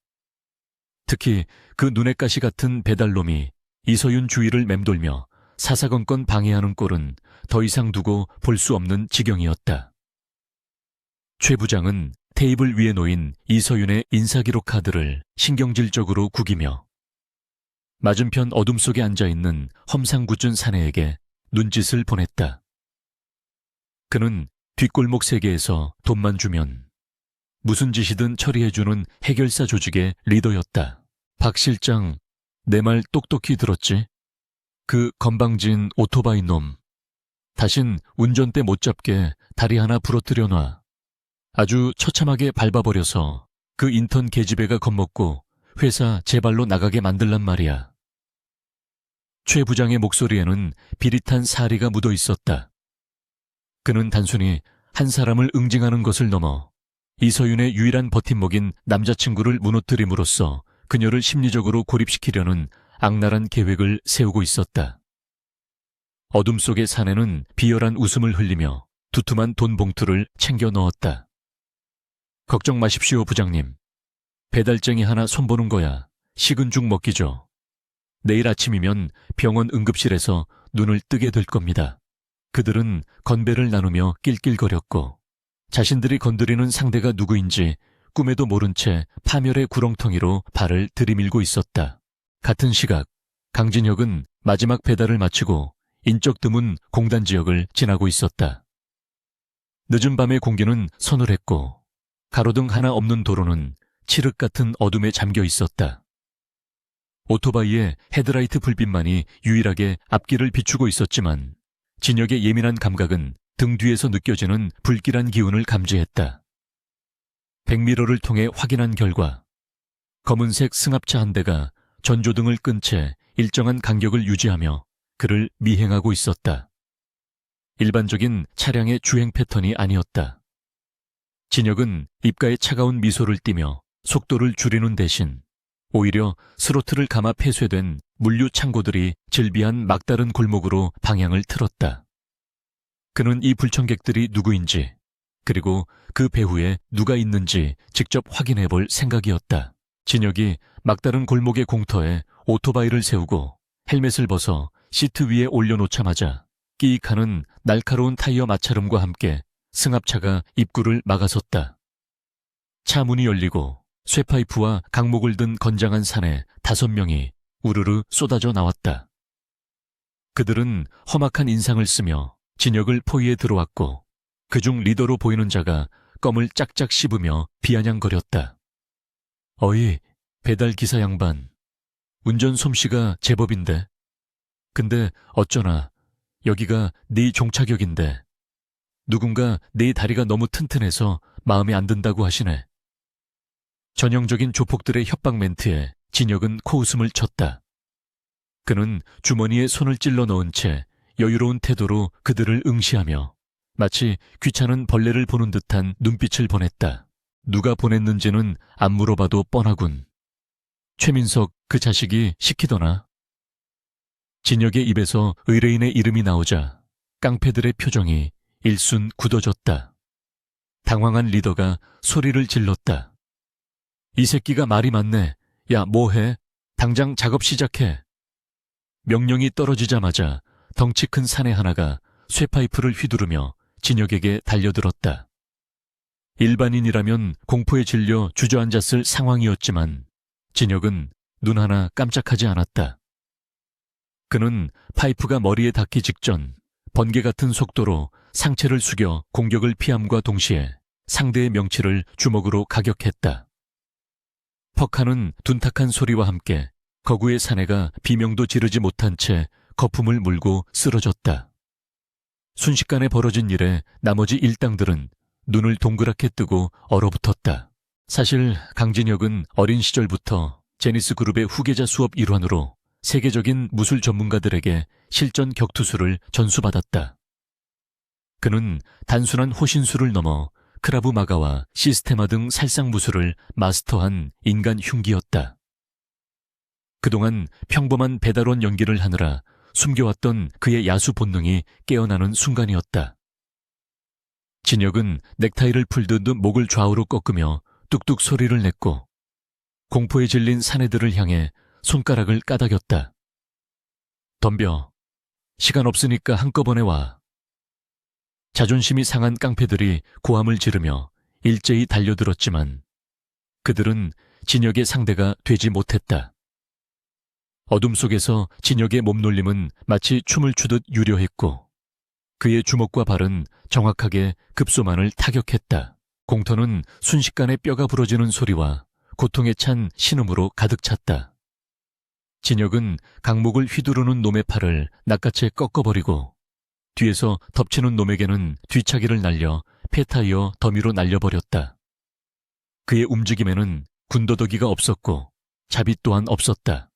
특히 그 눈엣 가시 같은 배달놈이 이서윤 주위를 맴돌며 사사건건 방해하는 꼴은 더 이상 두고 볼 수 없는 지경이었다. 최 부장은 테이블 위에 놓인 이서윤의 인사기록 카드를 신경질적으로 구기며 맞은편 어둠 속에 앉아있는 험상궂은 사내에게 눈짓을 보냈다. 그는 뒷골목 세계에서 돈만 주면 무슨 짓이든 처리해주는 해결사 조직의 리더였다. 박 실장, 내 말 똑똑히 들었지? 그 건방진 오토바이 놈. 다신 운전대 못 잡게 다리 하나 부러뜨려 놔. 아주 처참하게 밟아버려서 그 인턴 계집애가 겁먹고 회사 제발로 나가게 만들란 말이야. 최 부장의 목소리에는 비릿한 사리가 묻어 있었다. 그는 단순히 한 사람을 응징하는 것을 넘어 이서윤의 유일한 버팀목인 남자친구를 무너뜨림으로써 그녀를 심리적으로 고립시키려는 악랄한 계획을 세우고 있었다. 어둠 속의 사내는 비열한 웃음을 흘리며 두툼한 돈 봉투를 챙겨 넣었다. 걱정 마십시오, 부장님. 배달쟁이 하나 손보는 거야. 식은 죽 먹기죠. 내일 아침이면 병원 응급실에서 눈을 뜨게 될 겁니다. 그들은 건배를 나누며 낄낄거렸고 자신들이 건드리는 상대가 누구인지 꿈에도 모른 채 파멸의 구렁텅이로 발을 들이밀고 있었다. 같은 시각 강진혁은 마지막 배달을 마치고 인적 드문 공단 지역을 지나고 있었다. 늦은 밤의 공기는 서늘했고 가로등 하나 없는 도로는 칠흑 같은 어둠에 잠겨 있었다. 오토바이의 헤드라이트 불빛만이 유일하게 앞길을 비추고 있었지만 진혁의 예민한 감각은 등 뒤에서 느껴지는 불길한 기운을 감지했다. 백미러를 통해 확인한 결과 검은색 승합차 한 대가 전조등을 끈 채 일정한 간격을 유지하며 그를 미행하고 있었다. 일반적인 차량의 주행 패턴이 아니었다. 진혁은 입가에 차가운 미소를 띠며 속도를 줄이는 대신 오히려 스로틀을 감아 폐쇄된 물류 창고들이 즐비한 막다른 골목으로 방향을 틀었다. 그는 이 불청객들이 누구인지 그리고 그 배후에 누가 있는지 직접 확인해 볼 생각이었다. 진혁이 막다른 골목의 공터에 오토바이를 세우고 헬멧을 벗어 시트 위에 올려놓자마자 끼익하는 날카로운 타이어 마찰음과 함께 승합차가 입구를 막아섰다. 차 문이 열리고 쇠파이프와 강목을 든 건장한 사내 5명이 우르르 쏟아져 나왔다. 그들은 험악한 인상을 쓰며 진혁을 포위해 들어왔고 그중 리더로 보이는 자가 껌을 짝짝 씹으며 비아냥거렸다. 어이, 배달기사 양반. 운전 솜씨가 제법인데. 근데 어쩌나 여기가 네 종착역인데 누군가 네 다리가 너무 튼튼해서 마음에 안 든다고 하시네. 전형적인 조폭들의 협박 멘트에 진혁은 코웃음을 쳤다. 그는 주머니에 손을 찔러 넣은 채 여유로운 태도로 그들을 응시하며 마치 귀찮은 벌레를 보는 듯한 눈빛을 보냈다. 누가 보냈는지는 안 물어봐도 뻔하군. 최민석 그 자식이 시키더나. 진혁의 입에서 의뢰인의 이름이 나오자 깡패들의 표정이 일순 굳어졌다. 당황한 리더가 소리를 질렀다. 이 새끼가 말이 많네. 야, 뭐해? 당장 작업 시작해. 명령이 떨어지자마자 덩치 큰 사내 하나가 쇠파이프를 휘두르며 진혁에게 달려들었다. 일반인이라면 공포에 질려 주저앉았을 상황이었지만 진혁은 눈 하나 깜짝하지 않았다. 그는 파이프가 머리에 닿기 직전 번개 같은 속도로 상체를 숙여 공격을 피함과 동시에 상대의 명치를 주먹으로 가격했다. 퍽하는 둔탁한 소리와 함께 거구의 사내가 비명도 지르지 못한 채 거품을 물고 쓰러졌다. 순식간에 벌어진 일에 나머지 일당들은 눈을 동그랗게 뜨고 얼어붙었다. 사실 강진혁은 어린 시절부터 제니스 그룹의 후계자 수업 일환으로 세계적인 무술 전문가들에게 실전 격투술을 전수받았다. 그는 단순한 호신술을 넘어 크라브 마가와 시스테마 등 살상 무술을 마스터한 인간 흉기였다. 그동안 평범한 배달원 연기를 하느라 숨겨왔던 그의 야수 본능이 깨어나는 순간이었다. 진혁은 넥타이를 풀듯 목을 좌우로 꺾으며 뚝뚝 소리를 냈고 공포에 질린 사내들을 향해 손가락을 까닥였다. 덤벼. 시간 없으니까 한꺼번에 와. 자존심이 상한 깡패들이 고함을 지르며 일제히 달려들었지만 그들은 진혁의 상대가 되지 못했다. 어둠 속에서 진혁의 몸놀림은 마치 춤을 추듯 유려했고 그의 주먹과 발은 정확하게 급소만을 타격했다. 공터는 순식간에 뼈가 부러지는 소리와 고통에 찬 신음으로 가득 찼다. 진혁은 강목을 휘두르는 놈의 팔을 낚아채 꺾어버리고 뒤에서 덮치는 놈에게는 뒤차기를 날려 폐타이어 더미로 날려버렸다. 그의 움직임에는 군더더기가 없었고 자비 또한 없었다.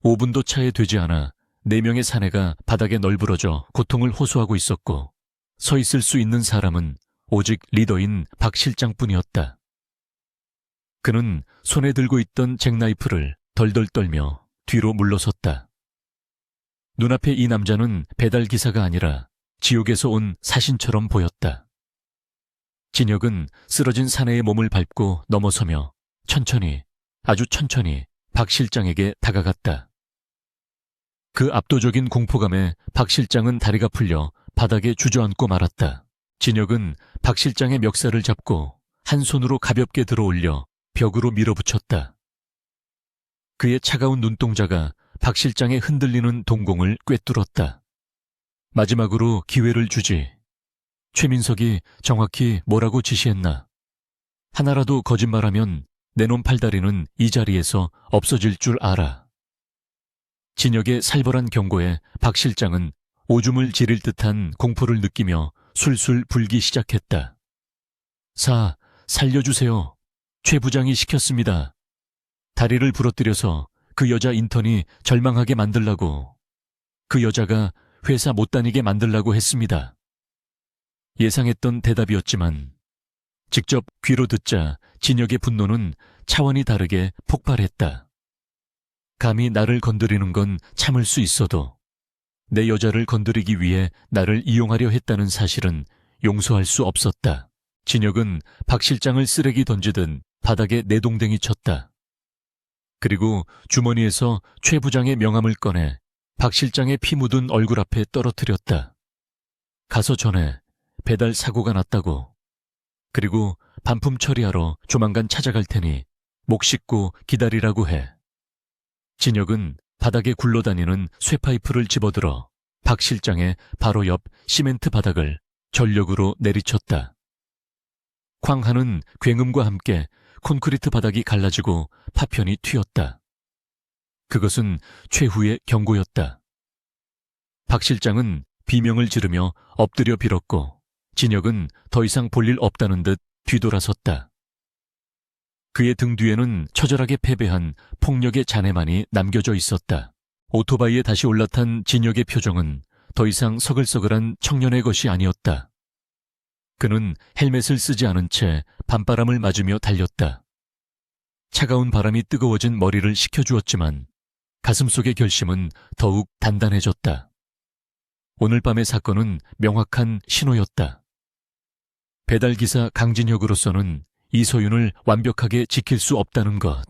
5분도 차에 되지 않아 4명의 사내가 바닥에 널브러져 고통을 호소하고 있었고 서 있을 수 있는 사람은 오직 리더인 박 실장뿐이었다. 그는 손에 들고 있던 잭나이프를 덜덜 떨며 뒤로 물러섰다. 눈앞에 이 남자는 배달 기사가 아니라 지옥에서 온 사신처럼 보였다. 진혁은 쓰러진 사내의 몸을 밟고 넘어서며 천천히, 아주 천천히 박 실장에게 다가갔다. 그 압도적인 공포감에 박 실장은 다리가 풀려 바닥에 주저앉고 말았다. 진혁은 박 실장의 멱살을 잡고 한 손으로 가볍게 들어올려 벽으로 밀어붙였다. 그의 차가운 눈동자가 박 실장의 흔들리는 동공을 꿰뚫었다. 마지막으로 기회를 주지. 최민석이 정확히 뭐라고 지시했나? 하나라도 거짓말하면 내 놈 팔다리는 이 자리에서 없어질 줄 알아. 진혁의 살벌한 경고에 박 실장은 오줌을 지릴 듯한 공포를 느끼며 술술 불기 시작했다. 살려주세요. 최 부장이 시켰습니다. 다리를 부러뜨려서 그 여자 인턴이 절망하게 만들라고. 그 여자가 회사 못 다니게 만들라고 했습니다. 예상했던 대답이었지만 직접 귀로 듣자 진혁의 분노는 차원이 다르게 폭발했다. 감히 나를 건드리는 건 참을 수 있어도 내 여자를 건드리기 위해 나를 이용하려 했다는 사실은 용서할 수 없었다. 진혁은 박 실장을 쓰레기 던지듯 바닥에 내동댕이 쳤다. 그리고 주머니에서 최 부장의 명함을 꺼내 박 실장의 피 묻은 얼굴 앞에 떨어뜨렸다. 가서 전해. 배달 사고가 났다고. 그리고 반품 처리하러 조만간 찾아갈 테니 목 씻고 기다리라고 해. 진혁은 바닥에 굴러다니는 쇠파이프를 집어들어 박 실장의 바로 옆 시멘트 바닥을 전력으로 내리쳤다. 쾅하는 굉음과 함께 콘크리트 바닥이 갈라지고 파편이 튀었다. 그것은 최후의 경고였다. 박 실장은 비명을 지르며 엎드려 빌었고 진혁은 더 이상 볼 일 없다는 듯 뒤돌아섰다. 그의 등 뒤에는 처절하게 패배한 폭력의 잔해만이 남겨져 있었다. 오토바이에 다시 올라탄 진혁의 표정은 더 이상 서글서글한 청년의 것이 아니었다. 그는 헬멧을 쓰지 않은 채 밤바람을 맞으며 달렸다. 차가운 바람이 뜨거워진 머리를 식혀주었지만 가슴속의 결심은 더욱 단단해졌다. 오늘 밤의 사건은 명확한 신호였다. 배달기사 강진혁으로서는 이서윤을 완벽하게 지킬 수 없다는 것.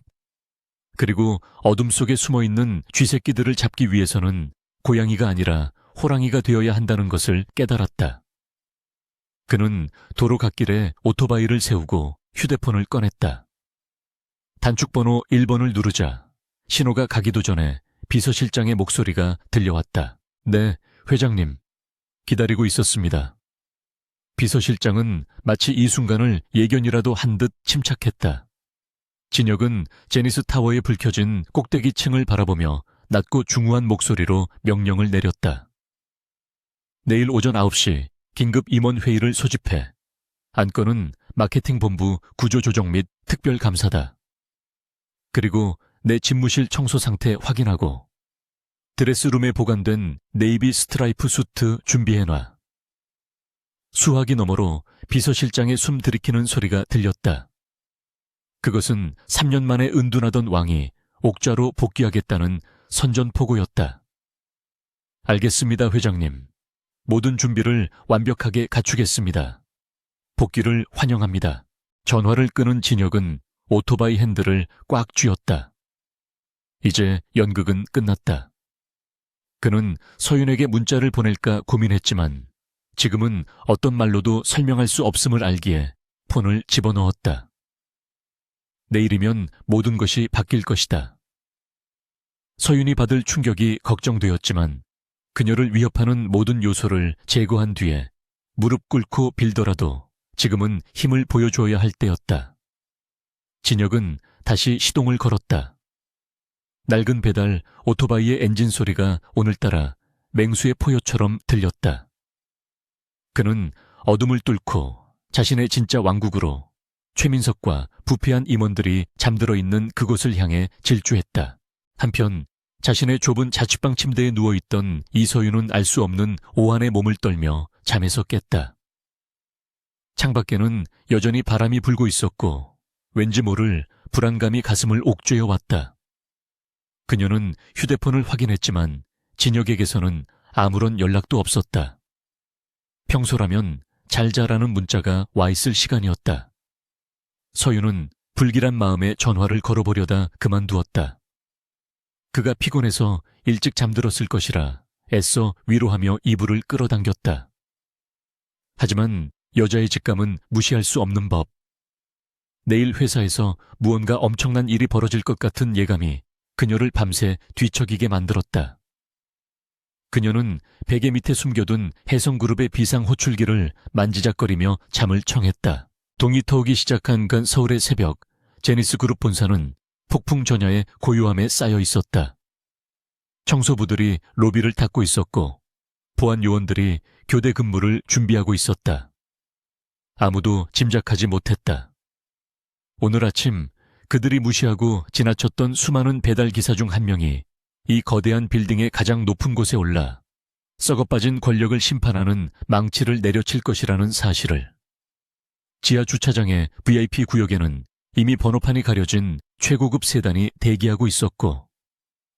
그리고 어둠 속에 숨어있는 쥐새끼들을 잡기 위해서는 고양이가 아니라 호랑이가 되어야 한다는 것을 깨달았다. 그는 도로 갓길에 오토바이를 세우고 휴대폰을 꺼냈다. 단축번호 1번을 누르자 신호가 가기도 전에 비서실장의 목소리가 들려왔다. 네, 회장님. 기다리고 있었습니다. 비서실장은 마치 이 순간을 예견이라도 한 듯 침착했다. 진혁은 제니스 타워에 불 켜진 꼭대기층을 바라보며 낮고 중후한 목소리로 명령을 내렸다. 내일 오전 9시 긴급 임원회의를 소집해. 안건은 마케팅본부 구조조정 및 특별감사다. 그리고 내 집무실 청소 상태 확인하고 드레스룸에 보관된 네이비 스트라이프 수트 준비해놔. 수화기 너머로 비서실장의 숨 들이키는 소리가 들렸다. 그것은 3년 만에 은둔하던 왕이 옥좌로 복귀하겠다는 선전포고였다. 알겠습니다, 회장님. 모든 준비를 완벽하게 갖추겠습니다. 복귀를 환영합니다. 전화를 끄는 진혁은 오토바이 핸들을 꽉 쥐었다. 이제 연극은 끝났다. 그는 서윤에게 문자를 보낼까 고민했지만 지금은 어떤 말로도 설명할 수 없음을 알기에 폰을 집어넣었다. 내일이면 모든 것이 바뀔 것이다. 서윤이 받을 충격이 걱정되었지만 그녀를 위협하는 모든 요소를 제거한 뒤에 무릎 꿇고 빌더라도 지금은 힘을 보여줘야 할 때였다. 진혁은 다시 시동을 걸었다. 낡은 배달 오토바이의 엔진 소리가 오늘따라 맹수의 포효처럼 들렸다. 그는 어둠을 뚫고 자신의 진짜 왕국으로 최민석과 부패한 임원들이 잠들어 있는 그곳을 향해 질주했다. 한편 자신의 좁은 자취방 침대에 누워있던 이서윤은 알 수 없는 오한의 몸을 떨며 잠에서 깼다. 창밖에는 여전히 바람이 불고 있었고 왠지 모를 불안감이 가슴을 옥죄어 왔다. 그녀는 휴대폰을 확인했지만 진혁에게서는 아무런 연락도 없었다. 평소라면 잘 자라는 문자가 와 있을 시간이었다. 서윤은 불길한 마음에 전화를 걸어보려다 그만두었다. 그가 피곤해서 일찍 잠들었을 것이라 애써 위로하며 이불을 끌어당겼다. 하지만 여자의 직감은 무시할 수 없는 법. 내일 회사에서 무언가 엄청난 일이 벌어질 것 같은 예감이 그녀를 밤새 뒤척이게 만들었다. 그녀는 베개 밑에 숨겨둔 혜성그룹의 비상호출기를 만지작거리며 잠을 청했다. 동이 터오기 시작한 간 서울의 새벽, 제니스그룹 본사는 폭풍 전야의 고요함에 쌓여 있었다. 청소부들이 로비를 닦고 있었고 보안 요원들이 교대 근무를 준비하고 있었다. 아무도 짐작하지 못했다. 오늘 아침 그들이 무시하고 지나쳤던 수많은 배달 기사 중 한 명이 이 거대한 빌딩의 가장 높은 곳에 올라 썩어빠진 권력을 심판하는 망치를 내려칠 것이라는 사실을. 지하 주차장의 VIP 구역에는 이미 번호판이 가려진 최고급 세단이 대기하고 있었고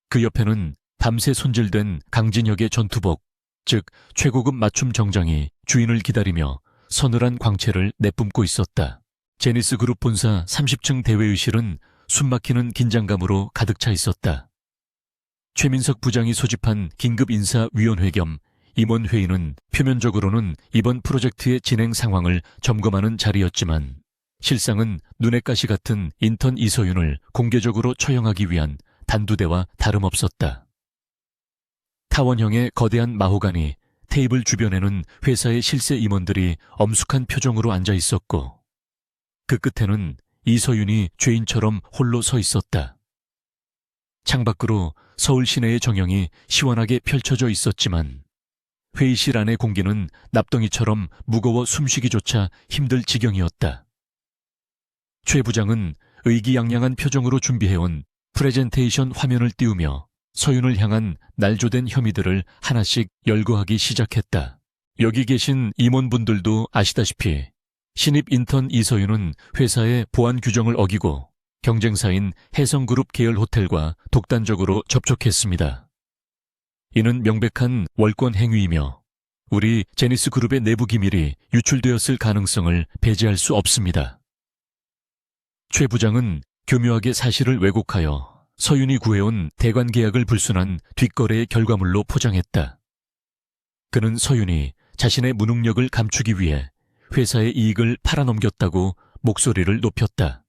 그 옆에는 밤새 손질된 강진혁의 전투복, 즉 최고급 맞춤 정장이 주인을 기다리며 서늘한 광채를 내뿜고 있었다. 제니스그룹 본사 30층 대회의실은 숨막히는 긴장감으로 가득 차 있었다. 최민석 부장이 소집한 긴급인사위원회 겸 임원회의는 표면적으로는 이번 프로젝트의 진행 상황을 점검하는 자리였지만 실상은 눈의 가시 같은 인턴 이서윤을 공개적으로 처형하기 위한 단두대와 다름없었다. 타원형의 거대한 마호가니 테이블 주변에는 회사의 실세 임원들이 엄숙한 표정으로 앉아 있었고 그 끝에는 이서윤이 죄인처럼 홀로 서 있었다. 창밖으로 서울 시내의 정영이 시원하게 펼쳐져 있었지만 회의실 안의 공기는 납덩이처럼 무거워 숨쉬기조차 힘들 지경이었다. 최 부장은 의기양양한 표정으로 준비해온 프레젠테이션 화면을 띄우며 서윤을 향한 날조된 혐의들을 하나씩 열거하기 시작했다. 여기 계신 임원분들도 아시다시피 신입 인턴 이서윤은 회사의 보안 규정을 어기고 경쟁사인 혜성그룹 계열 호텔과 독단적으로 접촉했습니다. 이는 명백한 월권 행위이며 우리 제니스그룹의 내부 기밀이 유출되었을 가능성을 배제할 수 없습니다. 최 부장은 교묘하게 사실을 왜곡하여 서윤이 구해온 대관 계약을 불순한 뒷거래의 결과물로 포장했다. 그는 서윤이 자신의 무능력을 감추기 위해 회사의 이익을 팔아넘겼다고 목소리를 높였다.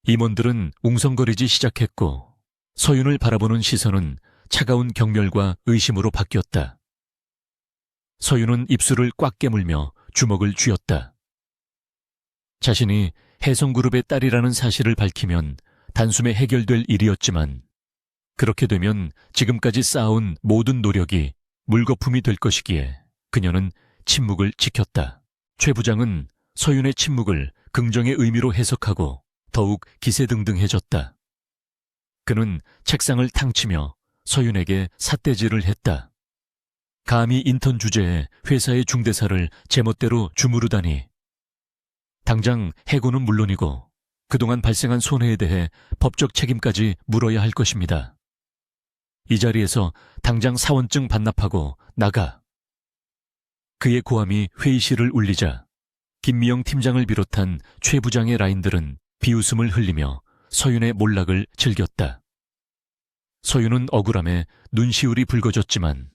임원들은 웅성거리지 시작했고 서윤을 바라보는 시선은 차가운 경멸과 의심으로 바뀌었다. 서윤은 입술을 꽉 깨물며 주먹을 쥐었다. 자신이 혜성그룹의 딸이라는 사실을 밝히면 단숨에 해결될 일이었지만 그렇게 되면 지금까지 쌓아온 모든 노력이 물거품이 될 것이기에 그녀는 침묵을 지켰다. 최 부장은 서윤의 침묵을 긍정의 의미로 해석하고 더욱 기세등등해졌다. 그는 책상을 탕치며 서윤에게 삿대질을 했다. 감히 인턴 주제에 회사의 중대사를 제멋대로 주무르다니. 당장 해고는 물론이고 그동안 발생한 손해에 대해 법적 책임까지 물어야 할 것입니다. 이 자리에서 당장 사원증 반납하고 나가. 그의 고함이 회의실을 울리자 김미영 팀장을 비롯한 최 부장의 라인들은 비웃음을 흘리며 서윤의 몰락을 즐겼다. 서윤은 억울함에 눈시울이 붉어졌지만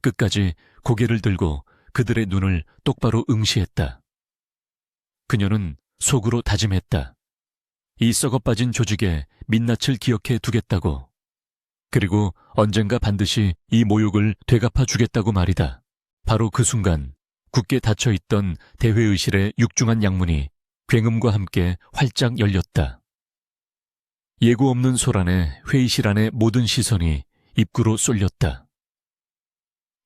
끝까지 고개를 들고 그들의 눈을 똑바로 응시했다. 그녀는 속으로 다짐했다. 이 썩어빠진 조직에 민낯을 기억해 두겠다고. 그리고 언젠가 반드시 이 모욕을 되갚아 주겠다고 말이다. 바로 그 순간 굳게 닫혀있던 대회의실의 육중한 양문이 굉음과 함께 활짝 열렸다. 예고 없는 소란에 회의실 안의 모든 시선이 입구로 쏠렸다.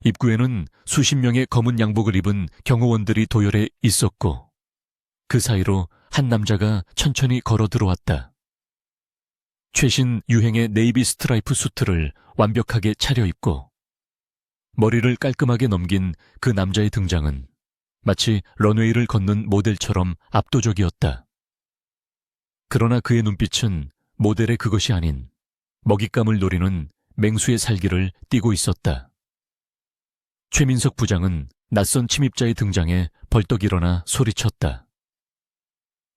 입구에는 수십 명의 검은 양복을 입은 경호원들이 도열해 있었고 그 사이로 한 남자가 천천히 걸어 들어왔다. 최신 유행의 네이비 스트라이프 수트를 완벽하게 차려입고 머리를 깔끔하게 넘긴 그 남자의 등장은 마치 런웨이를 걷는 모델처럼 압도적이었다. 그러나 그의 눈빛은 모델의 그것이 아닌 먹잇감을 노리는 맹수의 살기를 띠고 있었다. 최민석 부장은 낯선 침입자의 등장에 벌떡 일어나 소리쳤다.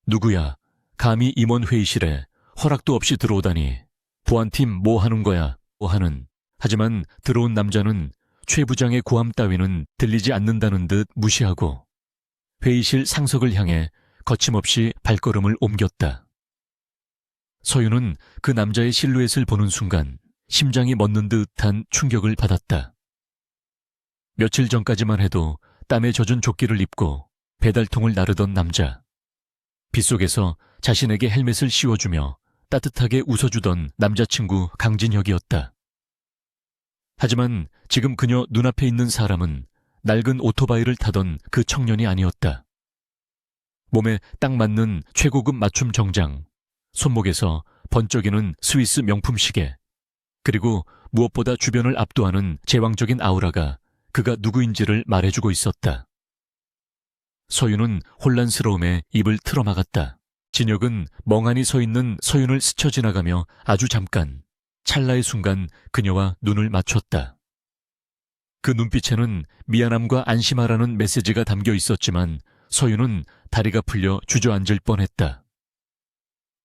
누구야? 감히 임원 회의실에 허락도 없이 들어오다니. 보안팀 뭐 하는 거야? 뭐 하는. 하지만 들어온 남자는 최 부장의 고함 따위는 들리지 않는다는 듯 무시하고 회의실 상석을 향해 거침없이 발걸음을 옮겼다. 서윤은 그 남자의 실루엣을 보는 순간 심장이 멎는 듯한 충격을 받았다. 며칠 전까지만 해도 땀에 젖은 조끼를 입고 배달통을 나르던 남자. 빗속에서 자신에게 헬멧을 씌워주며 따뜻하게 웃어주던 남자친구 강진혁이었다. 하지만 지금 그녀 눈앞에 있는 사람은 낡은 오토바이를 타던 그 청년이 아니었다. 몸에 딱 맞는 최고급 맞춤 정장, 손목에서 번쩍이는 스위스 명품 시계, 그리고 무엇보다 주변을 압도하는 제왕적인 아우라가 그가 누구인지를 말해주고 있었다. 서윤은 혼란스러움에 입을 틀어막았다. 진혁은 멍하니 서 있는 서윤을 스쳐 지나가며 아주 잠깐, 찰나의 순간 그녀와 눈을 맞췄다. 그 눈빛에는 미안함과 안심하라는 메시지가 담겨 있었지만 서윤은 다리가 풀려 주저앉을 뻔했다.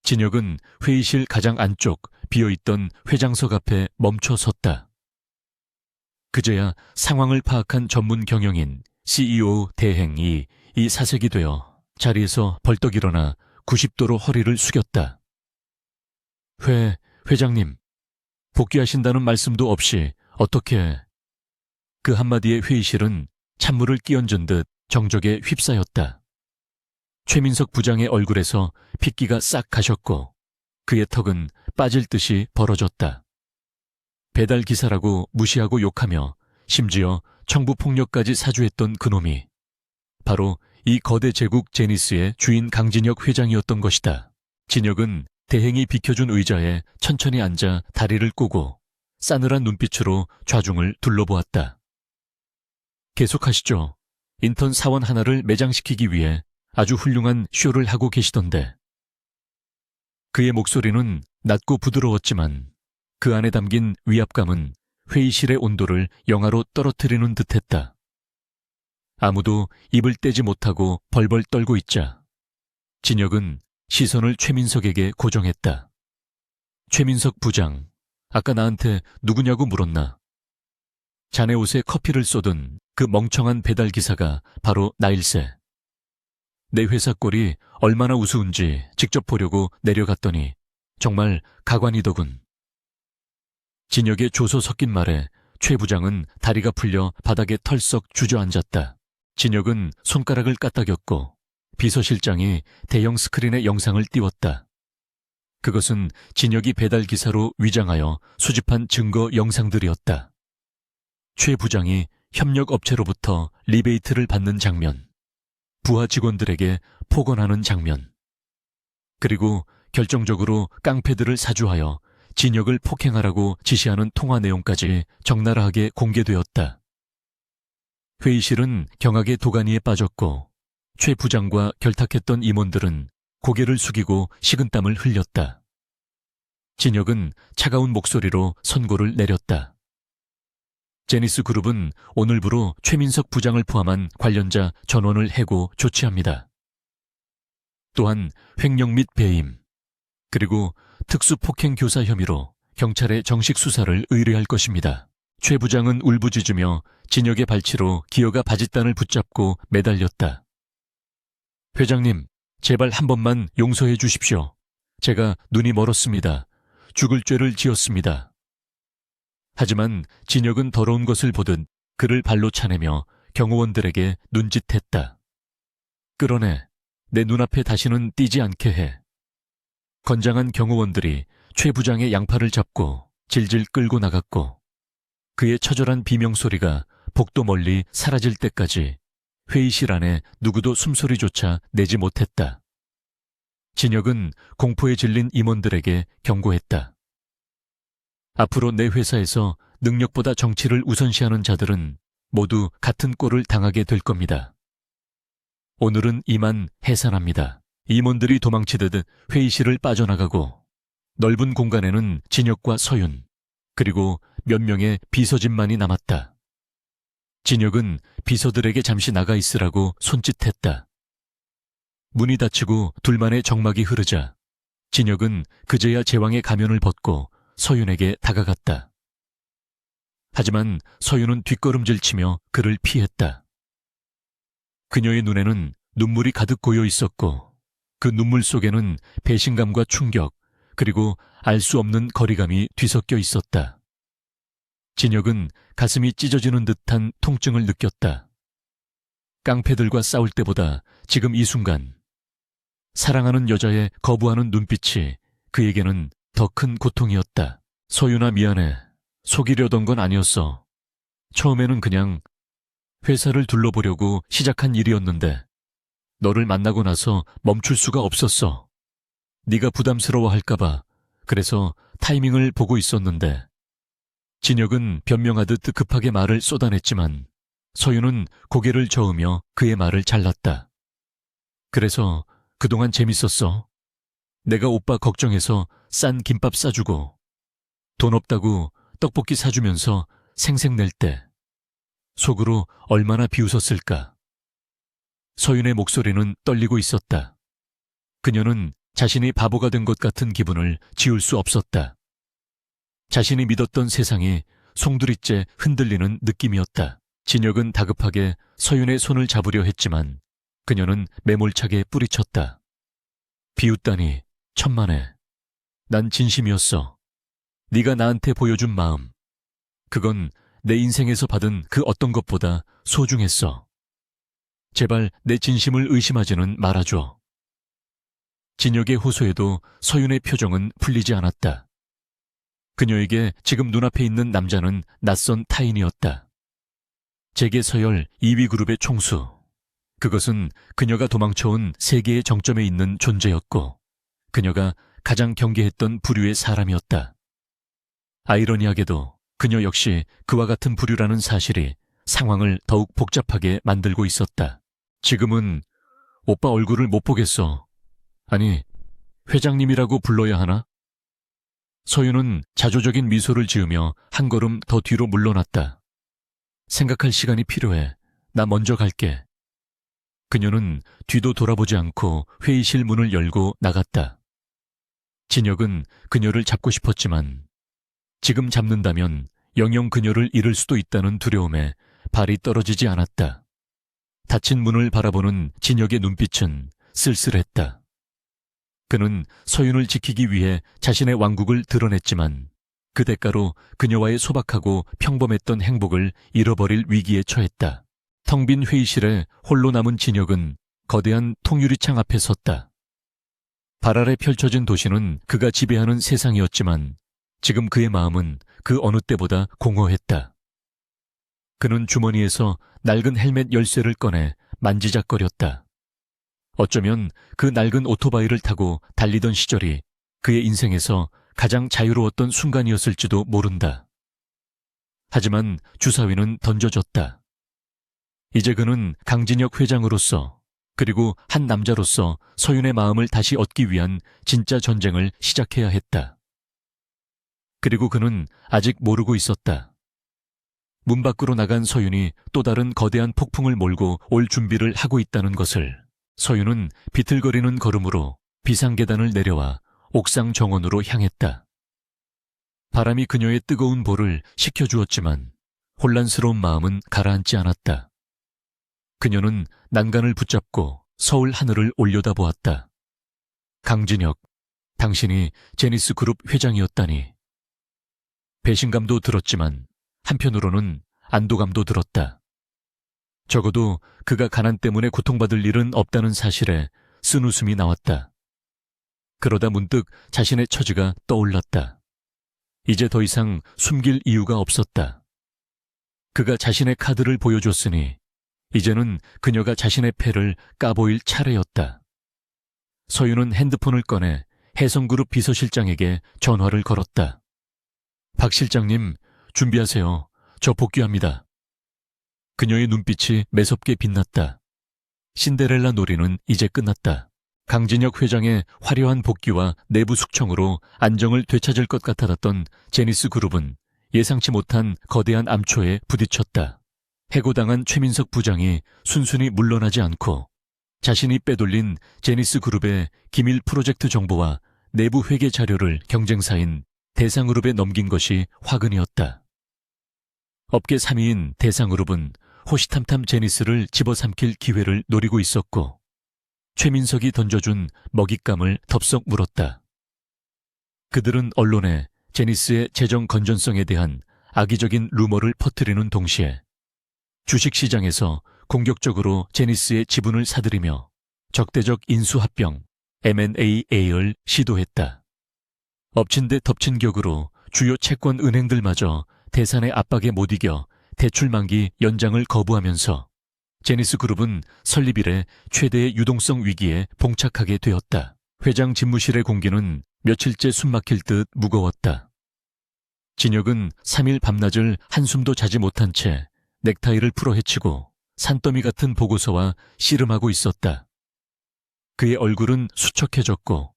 진혁은 회의실 가장 안쪽 비어있던 회장석 앞에 멈춰 섰다. 그제야 상황을 파악한 전문 경영인 CEO 대행이 이 사색이 되어 자리에서 벌떡 일어나 90도로 허리를 숙였다. 회장님, 복귀하신다는 말씀도 없이 어떻게... 그 한마디에 회의실은 찬물을 끼얹은 듯 정적에 휩싸였다. 최민석 부장의 얼굴에서 핏기가 싹 가셨고 그의 턱은 빠질 듯이 벌어졌다. 배달 기사라고 무시하고 욕하며 심지어 청부폭력까지 사주했던 그놈이 바로 이 거대 제국 제니스의 주인 강진혁 회장이었던 것이다. 진혁은 대행이 비켜준 의자에 천천히 앉아 다리를 꼬고 싸늘한 눈빛으로 좌중을 둘러보았다. 계속하시죠. 인턴 사원 하나를 매장시키기 위해 아주 훌륭한 쇼를 하고 계시던데. 그의 목소리는 낮고 부드러웠지만 그 안에 담긴 위압감은 회의실의 온도를 영하로 떨어뜨리는 듯했다. 아무도 입을 떼지 못하고 벌벌 떨고 있자 진혁은 시선을 최민석에게 고정했다. 최민석 부장, 아까 나한테 누구냐고 물었나? 자네 옷에 커피를 쏟은 그 멍청한 배달기사가 바로 나일세. 내 회사 꼴이 얼마나 우스운지 직접 보려고 내려갔더니 정말 가관이더군. 진혁의 조소 섞인 말에 최 부장은 다리가 풀려 바닥에 털썩 주저앉았다. 진혁은 손가락을 까딱였고 비서실장이 대형 스크린에 영상을 띄웠다. 그것은 진혁이 배달기사로 위장하여 수집한 증거 영상들이었다. 최 부장이 협력업체로부터 리베이트를 받는 장면, 부하 직원들에게 폭언하는 장면, 그리고 결정적으로 깡패들을 사주하여 진혁을 폭행하라고 지시하는 통화 내용까지 적나라하게 공개되었다. 회의실은 경악의 도가니에 빠졌고 최 부장과 결탁했던 임원들은 고개를 숙이고 식은땀을 흘렸다. 진혁은 차가운 목소리로 선고를 내렸다. 제니스 그룹은 오늘부로 최민석 부장을 포함한 관련자 전원을 해고 조치합니다. 또한 횡령 및 배임, 그리고 특수폭행 교사 혐의로 경찰에 정식 수사를 의뢰할 것입니다. 최 부장은 울부짖으며 진혁의 발치로 기어가 바짓단을 붙잡고 매달렸다. 회장님, 제발 한 번만 용서해 주십시오. 제가 눈이 멀었습니다. 죽을 죄를 지었습니다. 하지만 진혁은 더러운 것을 보듯 그를 발로 차내며 경호원들에게 눈짓했다. 끌어내. 내 눈앞에 다시는 띄지 않게 해. 건장한 경호원들이 최 부장의 양팔을 잡고 질질 끌고 나갔고 그의 처절한 비명소리가 복도 멀리 사라질 때까지 회의실 안에 누구도 숨소리조차 내지 못했다. 진혁은 공포에 질린 임원들에게 경고했다. 앞으로 내 회사에서 능력보다 정치를 우선시하는 자들은 모두 같은 꼴을 당하게 될 겁니다. 오늘은 이만 해산합니다. 임원들이 도망치듯 회의실을 빠져나가고 넓은 공간에는 진혁과 서윤, 그리고 몇 명의 비서진만이 남았다. 진혁은 비서들에게 잠시 나가 있으라고 손짓했다. 문이 닫히고 둘만의 정막이 흐르자 진혁은 그제야 제왕의 가면을 벗고 서윤에게 다가갔다. 하지만 서윤은 뒷걸음질치며 그를 피했다. 그녀의 눈에는 눈물이 가득 고여 있었고 그 눈물 속에는 배신감과 충격 그리고 알 수 없는 거리감이 뒤섞여 있었다. 진혁은 가슴이 찢어지는 듯한 통증을 느꼈다. 깡패들과 싸울 때보다 지금 이 순간 사랑하는 여자의 거부하는 눈빛이 그에게는 더 큰 고통이었다. 서윤아 미안해. 속이려던 건 아니었어. 처음에는 그냥 회사를 둘러보려고 시작한 일이었는데 너를 만나고 나서 멈출 수가 없었어. 네가 부담스러워할까봐 그래서 타이밍을 보고 있었는데. 진혁은 변명하듯 급하게 말을 쏟아냈지만 서윤은 고개를 저으며 그의 말을 잘랐다. 그래서 그동안 재밌었어. 내가 오빠 걱정해서 싼 김밥 싸주고 돈 없다고 떡볶이 사주면서 생색낼 때 속으로 얼마나 비웃었을까. 서윤의 목소리는 떨리고 있었다. 그녀는 자신이 바보가 된 것 같은 기분을 지울 수 없었다. 자신이 믿었던 세상이 송두리째 흔들리는 느낌이었다. 진혁은 다급하게 서윤의 손을 잡으려 했지만 그녀는 매몰차게 뿌리쳤다. 비웃다니 천만에. 난 진심이었어. 네가 나한테 보여준 마음. 그건 내 인생에서 받은 그 어떤 것보다 소중했어. 제발 내 진심을 의심하지는 말아줘. 진혁의 호소에도 서윤의 표정은 풀리지 않았다. 그녀에게 지금 눈앞에 있는 남자는 낯선 타인이었다. 재계 서열 2위 그룹의 총수. 그것은 그녀가 도망쳐온 세계의 정점에 있는 존재였고 그녀가 가장 경계했던 부류의 사람이었다. 아이러니하게도 그녀 역시 그와 같은 부류라는 사실이 상황을 더욱 복잡하게 만들고 있었다. 지금은 오빠 얼굴을 못 보겠어. 아니, 회장님이라고 불러야 하나? 서윤은 자조적인 미소를 지으며 한 걸음 더 뒤로 물러났다. 생각할 시간이 필요해. 나 먼저 갈게. 그녀는 뒤도 돌아보지 않고 회의실 문을 열고 나갔다. 진혁은 그녀를 잡고 싶었지만 지금 잡는다면 영영 그녀를 잃을 수도 있다는 두려움에 발이 떨어지지 않았다. 닫힌 문을 바라보는 진혁의 눈빛은 쓸쓸했다. 그는 서윤을 지키기 위해 자신의 왕국을 드러냈지만 그 대가로 그녀와의 소박하고 평범했던 행복을 잃어버릴 위기에 처했다. 텅 빈 회의실에 홀로 남은 진혁은 거대한 통유리창 앞에 섰다. 발 아래 펼쳐진 도시는 그가 지배하는 세상이었지만 지금 그의 마음은 그 어느 때보다 공허했다. 그는 주머니에서 낡은 헬멧 열쇠를 꺼내 만지작거렸다. 어쩌면 그 낡은 오토바이를 타고 달리던 시절이 그의 인생에서 가장 자유로웠던 순간이었을지도 모른다. 하지만 주사위는 던져졌다. 이제 그는 강진혁 회장으로서 그리고 한 남자로서 서윤의 마음을 다시 얻기 위한 진짜 전쟁을 시작해야 했다. 그리고 그는 아직 모르고 있었다. 문 밖으로 나간 서윤이 또 다른 거대한 폭풍을 몰고 올 준비를 하고 있다는 것을. 서윤은 비틀거리는 걸음으로 비상계단을 내려와 옥상 정원으로 향했다. 바람이 그녀의 뜨거운 볼을 식혀주었지만 혼란스러운 마음은 가라앉지 않았다. 그녀는 난간을 붙잡고 서울 하늘을 올려다보았다. 강진혁, 당신이 제니스 그룹 회장이었다니. 배신감도 들었지만 한편으로는 안도감도 들었다. 적어도 그가 가난 때문에 고통받을 일은 없다는 사실에 쓴웃음이 나왔다. 그러다 문득 자신의 처지가 떠올랐다. 이제 더 이상 숨길 이유가 없었다. 그가 자신의 카드를 보여줬으니 이제는 그녀가 자신의 패를 까보일 차례였다. 서윤은 핸드폰을 꺼내 혜성그룹 비서실장에게 전화를 걸었다. 박 실장님, 준비하세요. 저 복귀합니다. 그녀의 눈빛이 매섭게 빛났다. 신데렐라 놀이는 이제 끝났다. 강진혁 회장의 화려한 복귀와 내부 숙청으로 안정을 되찾을 것 같았던 제니스 그룹은 예상치 못한 거대한 암초에 부딪혔다. 해고당한 최민석 부장이 순순히 물러나지 않고 자신이 빼돌린 제니스 그룹의 기밀 프로젝트 정보와 내부 회계 자료를 경쟁사인 대상그룹에 넘긴 것이 화근이었다. 업계 3위인 대상그룹은 호시탐탐 제니스를 집어삼킬 기회를 노리고 있었고 최민석이 던져준 먹잇감을 덥석 물었다. 그들은 언론에 제니스의 재정 건전성에 대한 악의적인 루머를 퍼뜨리는 동시에 주식시장에서 공격적으로 제니스의 지분을 사들이며 적대적 인수합병 M&A를 시도했다. 엎친 데 덮친 격으로 주요 채권 은행들마저 대산의 압박에 못 이겨 대출 만기 연장을 거부하면서 제니스 그룹은 설립 이래 최대의 유동성 위기에 봉착하게 되었다. 회장 집무실의 공기는 며칠째 숨막힐 듯 무거웠다. 진혁은 3일 밤낮을 한숨도 자지 못한 채 넥타이를 풀어 헤치고 산더미 같은 보고서와 씨름하고 있었다. 그의 얼굴은 수척해졌고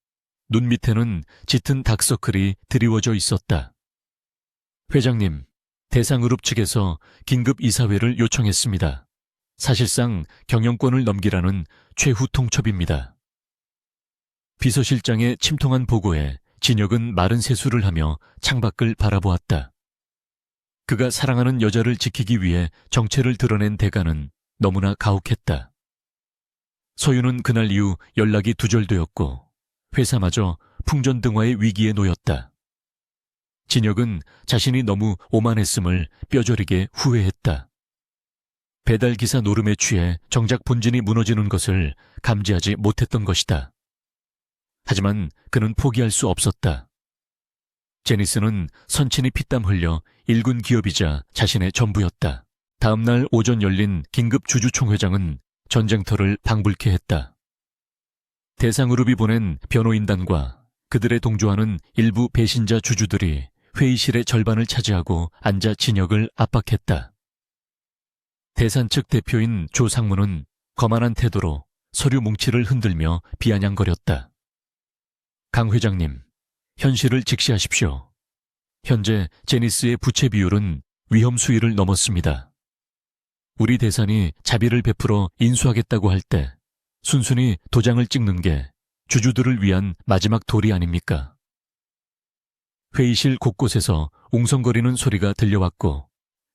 눈 밑에는 짙은 다크서클이 드리워져 있었다. 회장님, 대상그룹 측에서 긴급 이사회를 요청했습니다. 사실상 경영권을 넘기라는 최후 통첩입니다. 비서실장의 침통한 보고에 진혁은 마른 세수를 하며 창밖을 바라보았다. 그가 사랑하는 여자를 지키기 위해 정체를 드러낸 대가는 너무나 가혹했다. 서유는 그날 이후 연락이 두절되었고 회사마저 풍전등화의 위기에 놓였다. 진혁은 자신이 너무 오만했음을 뼈저리게 후회했다. 배달기사 노름에 취해 정작 본진이 무너지는 것을 감지하지 못했던 것이다. 하지만 그는 포기할 수 없었다. 제니스는 선친이 피땀 흘려 일군 기업이자 자신의 전부였다. 다음 날 오전 열린 긴급 주주총회장은 전쟁터를 방불케 했다. 대상그룹이 보낸 변호인단과 그들의 동조하는 일부 배신자 주주들이 회의실의 절반을 차지하고 앉아 진혁을 압박했다. 대산 측 대표인 조상무는 거만한 태도로 서류 뭉치를 흔들며 비아냥거렸다. 강 회장님, 현실을 직시하십시오. 현재 제니스의 부채 비율은 위험 수위를 넘었습니다. 우리 대산이 자비를 베풀어 인수하겠다고 할 때 순순히 도장을 찍는 게 주주들을 위한 마지막 도리 아닙니까? 회의실 곳곳에서 웅성거리는 소리가 들려왔고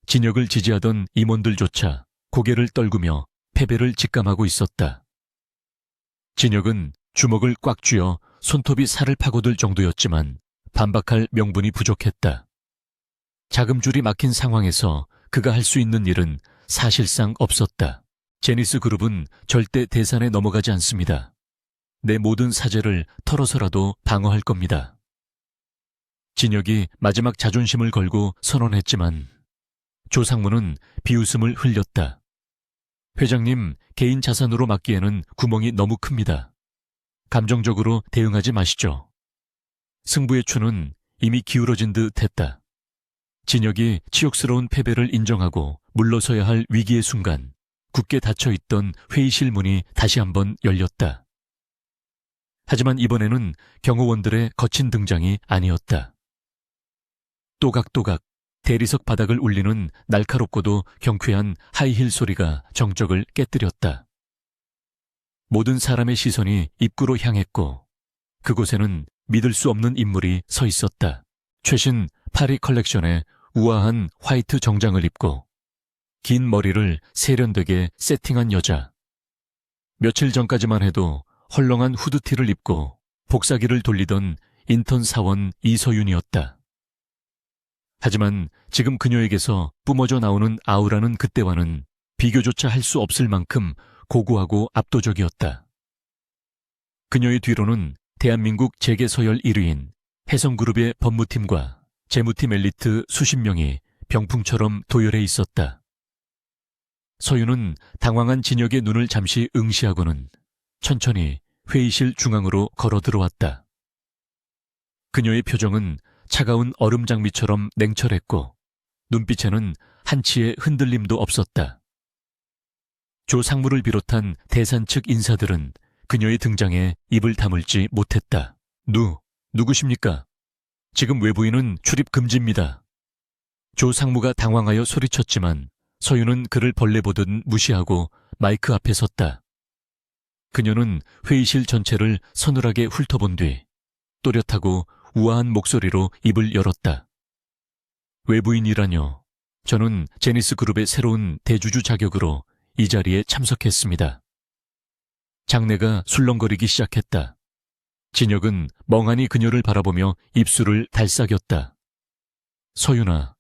진혁을 지지하던 임원들조차 고개를 떨구며 패배를 직감하고 있었다. 진혁은 주먹을 꽉 쥐어 손톱이 살을 파고들 정도였지만 반박할 명분이 부족했다. 자금줄이 막힌 상황에서 그가 할 수 있는 일은 사실상 없었다. 제니스 그룹은 절대 대산에 넘어가지 않습니다. 내 모든 사재를 털어서라도 방어할 겁니다. 진혁이 마지막 자존심을 걸고 선언했지만 조상무는 비웃음을 흘렸다. 회장님, 개인 자산으로 막기에는 구멍이 너무 큽니다. 감정적으로 대응하지 마시죠. 승부의 추는 이미 기울어진 듯 했다. 진혁이 치욕스러운 패배를 인정하고 물러서야 할 위기의 순간 굳게 닫혀있던 회의실 문이 다시 한번 열렸다. 하지만 이번에는 경호원들의 거친 등장이 아니었다. 또각또각 대리석 바닥을 울리는 날카롭고도 경쾌한 하이힐 소리가 정적을 깨뜨렸다. 모든 사람의 시선이 입구로 향했고 그곳에는 믿을 수 없는 인물이 서 있었다. 최신 파리 컬렉션의 우아한 화이트 정장을 입고 긴 머리를 세련되게 세팅한 여자. 며칠 전까지만 해도 헐렁한 후드티를 입고 복사기를 돌리던 인턴 사원 이서윤이었다. 하지만 지금 그녀에게서 뿜어져 나오는 아우라는 그때와는 비교조차 할 수 없을 만큼 고고하고 압도적이었다. 그녀의 뒤로는 대한민국 재계서열 1위인 해성그룹의 법무팀과 재무팀 엘리트 수십 명이 병풍처럼 도열해 있었다. 서윤은 당황한 진혁의 눈을 잠시 응시하고는 천천히 회의실 중앙으로 걸어 들어왔다. 그녀의 표정은 차가운 얼음 장미처럼 냉철했고 눈빛에는 한치의 흔들림도 없었다. 조상무를 비롯한 대산 측 인사들은 그녀의 등장에 입을 다물지 못했다. 누구십니까? 지금 외부인은 출입 금지입니다. 조 상무가 당황하여 소리쳤지만 서윤은 그를 벌레 보듯 무시하고 마이크 앞에 섰다. 그녀는 회의실 전체를 서늘하게 훑어본 뒤 또렷하고 우아한 목소리로 입을 열었다. 외부인이라뇨. 저는 제니스 그룹의 새로운 대주주 자격으로 이 자리에 참석했습니다. 장내가 술렁거리기 시작했다. 진혁은 멍하니 그녀를 바라보며 입술을 달싹였다. 서윤아,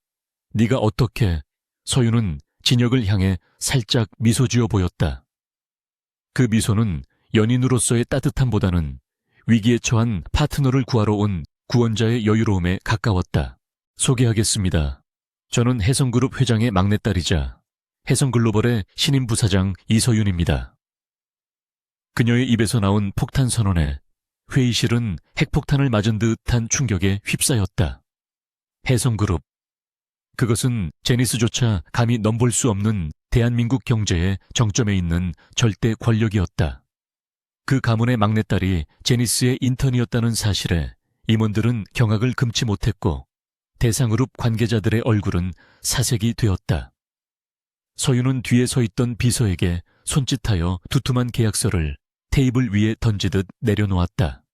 네가 어떻게... 서윤은 진혁을 향해 살짝 미소 지어 보였다. 그 미소는 연인으로서의 따뜻함보다는 위기에 처한 파트너를 구하러 온 구원자의 여유로움에 가까웠다. 소개하겠습니다. 저는 해성그룹 회장의 막내딸이자 해성글로벌의 신임 부사장 이서윤입니다. 그녀의 입에서 나온 폭탄 선언에 회의실은 핵폭탄을 맞은 듯한 충격에 휩싸였다. 해성그룹. 그것은 제니스조차 감히 넘볼 수 없는 대한민국 경제의 정점에 있는 절대 권력이었다. 그 가문의 막내딸이 제니스의 인턴이었다는 사실에 임원들은 경악을 금치 못했고 대상그룹 관계자들의 얼굴은 사색이 되었다. 서윤은 뒤에 서 있던 비서에게 손짓하여 두툼한 계약서를 테이블 위에 던지듯 내려놓았다.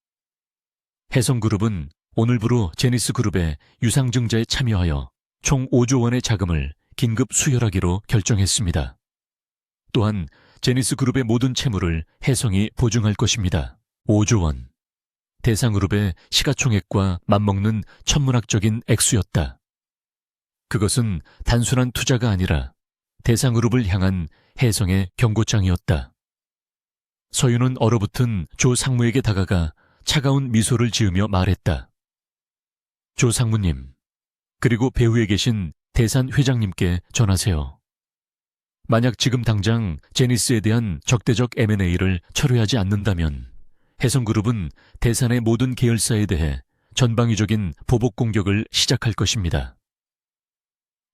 해성그룹은 오늘부로 제니스그룹의 유상증자에 참여하여 총 5조 원의 자금을 긴급 수혈하기로 결정했습니다. 또한 제니스그룹의 모든 채무를 해성이 보증할 것입니다. 5조 원. 대상그룹의 시가총액과 맞먹는 천문학적인 액수였다. 그것은 단순한 투자가 아니라 대상그룹을 향한 해성의 경고장이었다. 서윤은 얼어붙은 조 상무에게 다가가 차가운 미소를 지으며 말했다. 조 상무님, 그리고 배후에 계신 대산 회장님께 전하세요. 만약 지금 당장 제니스에 대한 적대적 M&A를 철회하지 않는다면 해성그룹은 대산의 모든 계열사에 대해 전방위적인 보복 공격을 시작할 것입니다.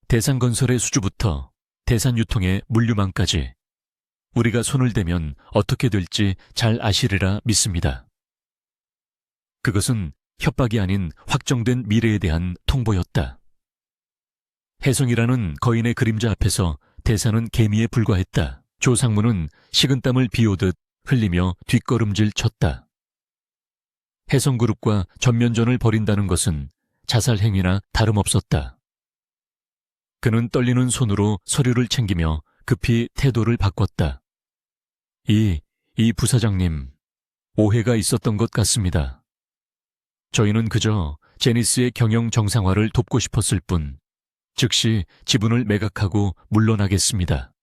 대산건설의 수주부터 대산유통의 물류망까지 우리가 손을 대면 어떻게 될지 잘 아시리라 믿습니다. 그것은 협박이 아닌 확정된 미래에 대한 통보였다. 해성이라는 거인의 그림자 앞에서 대산은 개미에 불과했다. 조 상무는 식은땀을 비오듯 흘리며 뒷걸음질 쳤다. 해성그룹과 전면전을 벌인다는 것은 자살 행위나 다름없었다. 그는 떨리는 손으로 서류를 챙기며 급히 태도를 바꿨다. 이 부사장님, 오해가 있었던 것 같습니다. 저희는 그저 제니스의 경영 정상화를 돕고 싶었을 뿐 즉시 지분을 매각하고 물러나겠습니다.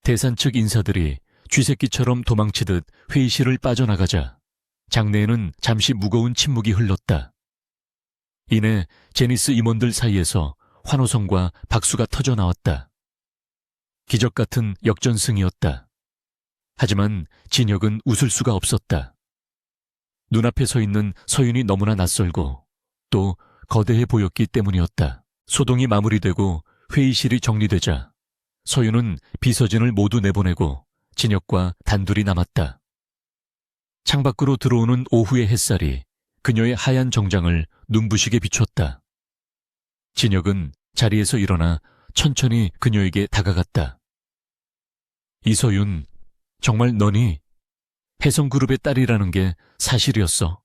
대산 측 인사들이 쥐새끼처럼 도망치듯 회의실을 빠져나가자 장내에는 잠시 무거운 침묵이 흘렀다. 이내 제니스 임원들 사이에서 환호성과 박수가 터져나왔다. 기적 같은 역전승이었다. 하지만 진혁은 웃을 수가 없었다. 눈앞에 서 있는 서윤이 너무나 낯설고 또 거대해 보였기 때문이었다. 소동이 마무리되고 회의실이 정리되자 서윤은 비서진을 모두 내보내고 진혁과 단둘이 남았다. 창밖으로 들어오는 오후의 햇살이 그녀의 하얀 정장을 눈부시게 비췄다. 진혁은 자리에서 일어나 천천히 그녀에게 다가갔다. 이서윤, 정말 너니? 해성그룹의 딸이라는 게 사실이었어.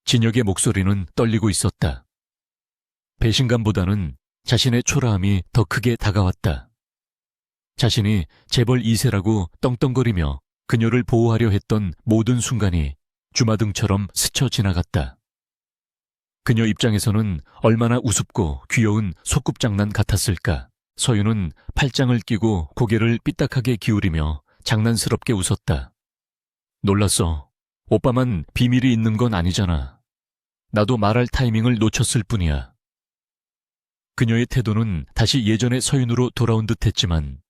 진혁의 목소리는 떨리고 있었다. 배신감보다는 자신의 초라함이 더 크게 다가왔다. 자신이 재벌 2세라고 떵떵거리며 그녀를 보호하려 했던 모든 순간이 주마등처럼 스쳐 지나갔다. 그녀 입장에서는 얼마나 우습고 귀여운 소꿉장난 같았을까. 서윤은 팔짱을 끼고 고개를 삐딱하게 기울이며 장난스럽게 웃었다. 놀랐어. 오빠만 비밀이 있는 건 아니잖아. 나도 말할 타이밍을 놓쳤을 뿐이야. 그녀의 태도는 다시 예전의 서윤으로 돌아온 듯 했지만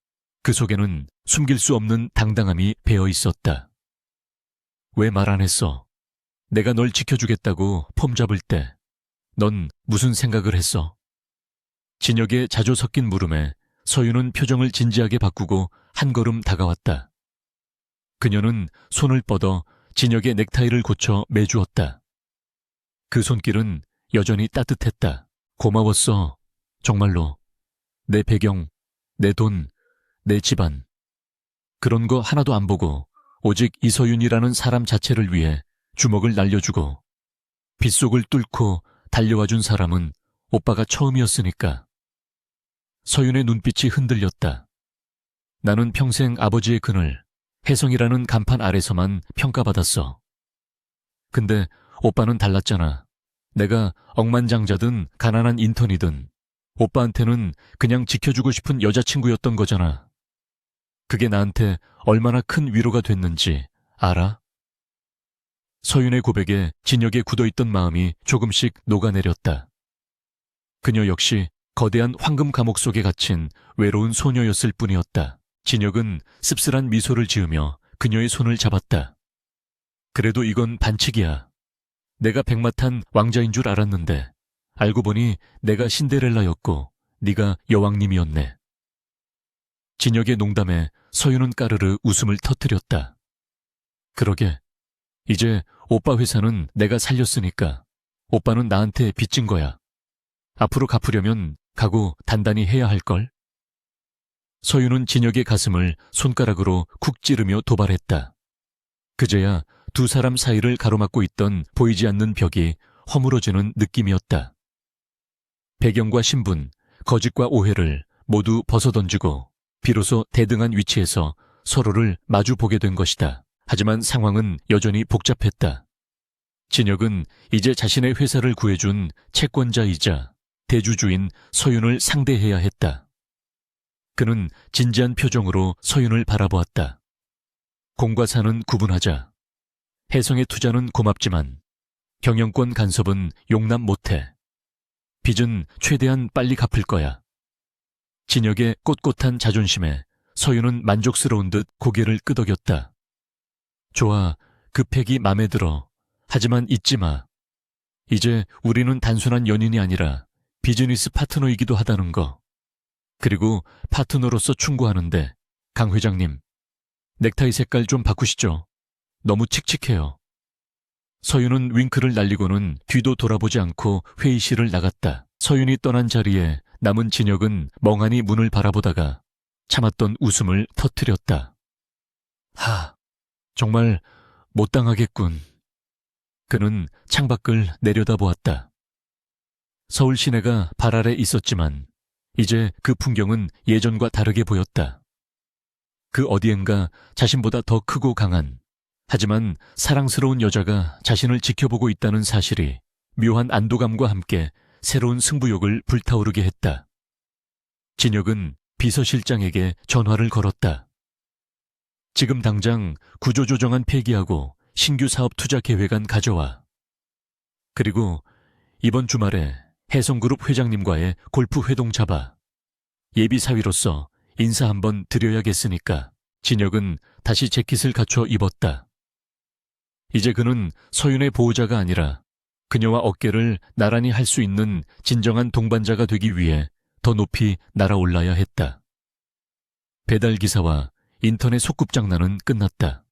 그 속에는 숨길 수 없는 당당함이 배어 있었다. 왜 말 안 했어? 내가 널 지켜주겠다고 폼 잡을 때 넌 무슨 생각을 했어? 진혁의 자조 섞인 물음에 서윤은 표정을 진지하게 바꾸고 한 걸음 다가왔다. 그녀는 손을 뻗어 진혁의 넥타이를 고쳐 매주었다. 그 손길은 여전히 따뜻했다. 고마웠어, 정말로. 내 배경, 내 돈, 내 집안. 그런 거 하나도 안 보고 오직 이서윤이라는 사람 자체를 위해 주먹을 날려주고 빗속을 뚫고 달려와준 사람은 오빠가 처음이었으니까. 서윤의 눈빛이 흔들렸다. 나는 평생 아버지의 그늘, 혜성이라는 간판 아래서만 평가받았어. 근데 오빠는 달랐잖아. 내가 억만장자든 가난한 인턴이든 오빠한테는 그냥 지켜주고 싶은 여자친구였던 거잖아. 그게 나한테 얼마나 큰 위로가 됐는지 알아? 서윤의 고백에 진혁에 굳어있던 마음이 조금씩 녹아내렸다. 그녀 역시 거대한 황금 감옥 속에 갇힌 외로운 소녀였을 뿐이었다. 진혁은 씁쓸한 미소를 지으며 그녀의 손을 잡았다. 그래도 이건 반칙이야. 내가 백마탄 왕자인 줄 알았는데 알고 보니 내가 신데렐라였고 네가 여왕님이었네. 진혁의 농담에 서윤은 까르르 웃음을 터뜨렸다. 그러게, 이제 오빠 회사는 내가 살렸으니까 오빠는 나한테 빚진 거야. 앞으로 갚으려면 각오 단단히 해야 할걸? 서윤은 진혁의 가슴을 손가락으로 쿡 찌르며 도발했다. 그제야 두 사람 사이를 가로막고 있던 보이지 않는 벽이 허물어지는 느낌이었다. 배경과 신분, 거짓과 오해를 모두 벗어던지고 비로소 대등한 위치에서 서로를 마주 보게 된 것이다. 하지만 상황은 여전히 복잡했다. 진혁은 이제 자신의 회사를 구해준 채권자이자 대주주인 서윤을 상대해야 했다. 그는 진지한 표정으로 서윤을 바라보았다. 공과 사는 구분하자. 혜성의 투자는 고맙지만 경영권 간섭은 용납 못해. 빚은 최대한 빨리 갚을 거야. 진혁의 꼿꼿한 자존심에 서윤은 만족스러운 듯 고개를 끄덕였다. 좋아, 그 팩이 맘에 들어. 하지만 잊지 마. 이제 우리는 단순한 연인이 아니라 비즈니스 파트너이기도 하다는 거. 그리고 파트너로서 충고하는데 강 회장님, 넥타이 색깔 좀 바꾸시죠. 너무 칙칙해요. 서윤은 윙크를 날리고는 뒤도 돌아보지 않고 회의실을 나갔다. 서윤이 떠난 자리에 남은 진혁은 멍하니 문을 바라보다가 참았던 웃음을 터뜨렸다. 정말 못 당하겠군. 그는 창밖을 내려다보았다. 서울 시내가 발 아래 있었지만 이제 그 풍경은 예전과 다르게 보였다. 그 어디엔가 자신보다 더 크고 강한, 하지만 사랑스러운 여자가 자신을 지켜보고 있다는 사실이 묘한 안도감과 함께 새로운 승부욕을 불타오르게 했다. 진혁은 비서실장에게 전화를 걸었다. 지금 당장 구조조정안 폐기하고 신규 사업 투자 계획안 가져와. 그리고 이번 주말에 혜성그룹 회장님과의 골프 회동 잡아. 예비사위로서 인사 한번 드려야겠으니까. 진혁은 다시 재킷을 갖춰 입었다. 이제 그는 서윤의 보호자가 아니라 그녀와 어깨를 나란히 할 수 있는 진정한 동반자가 되기 위해 더 높이 날아올라야 했다. 배달기사와 인터넷 소꿉장난은 끝났다.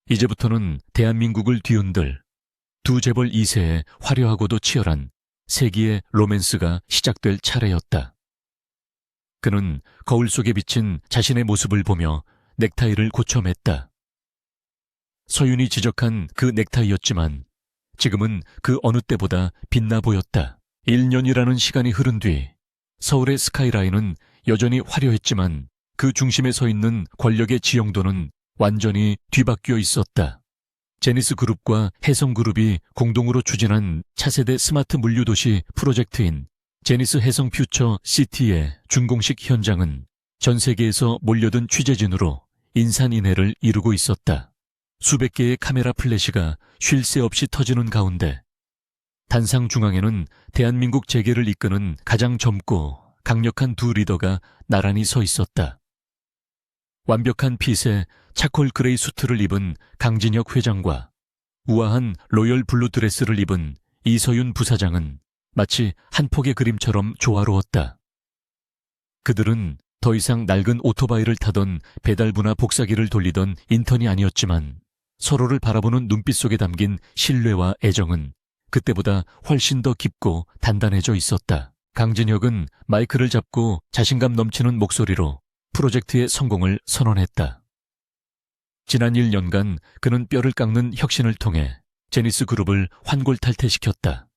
이제부터는 대한민국을 뒤흔들 두 재벌 2세의 화려하고도 치열한 세기의 로맨스가 시작될 차례였다. 그는 거울 속에 비친 자신의 모습을 보며 넥타이를 고쳐 맸다. 서윤이 지적한 그 넥타이였지만 지금은 그 어느 때보다 빛나 보였다. 1년이라는 시간이 흐른 뒤 서울의 스카이라인은 여전히 화려했지만 그 중심에 서 있는 권력의 지형도는 완전히 뒤바뀌어 있었다. 제니스 그룹과 혜성 그룹이 공동으로 추진한 차세대 스마트 물류도시 프로젝트인 제니스 혜성 퓨처 시티의 준공식 현장은 전 세계에서 몰려든 취재진으로 인산인해를 이루고 있었다. 수백 개의 카메라 플래시가 쉴 새 없이 터지는 가운데 단상 중앙에는 대한민국 재계를 이끄는 가장 젊고 강력한 두 리더가 나란히 서 있었다. 완벽한 핏의 차콜 그레이 수트를 입은 강진혁 회장과 우아한 로열 블루 드레스를 입은 이서윤 부사장은 마치 한 폭의 그림처럼 조화로웠다. 그들은 더 이상 낡은 오토바이를 타던 배달부나 복사기를 돌리던 인턴이 아니었지만 서로를 바라보는 눈빛 속에 담긴 신뢰와 애정은 그때보다 훨씬 더 깊고 단단해져 있었다. 강진혁은 마이크를 잡고 자신감 넘치는 목소리로 프로젝트의 성공을 선언했다. 지난 1년간 그는 뼈를 깎는 혁신을 통해 제니스 그룹을 환골탈태시켰다.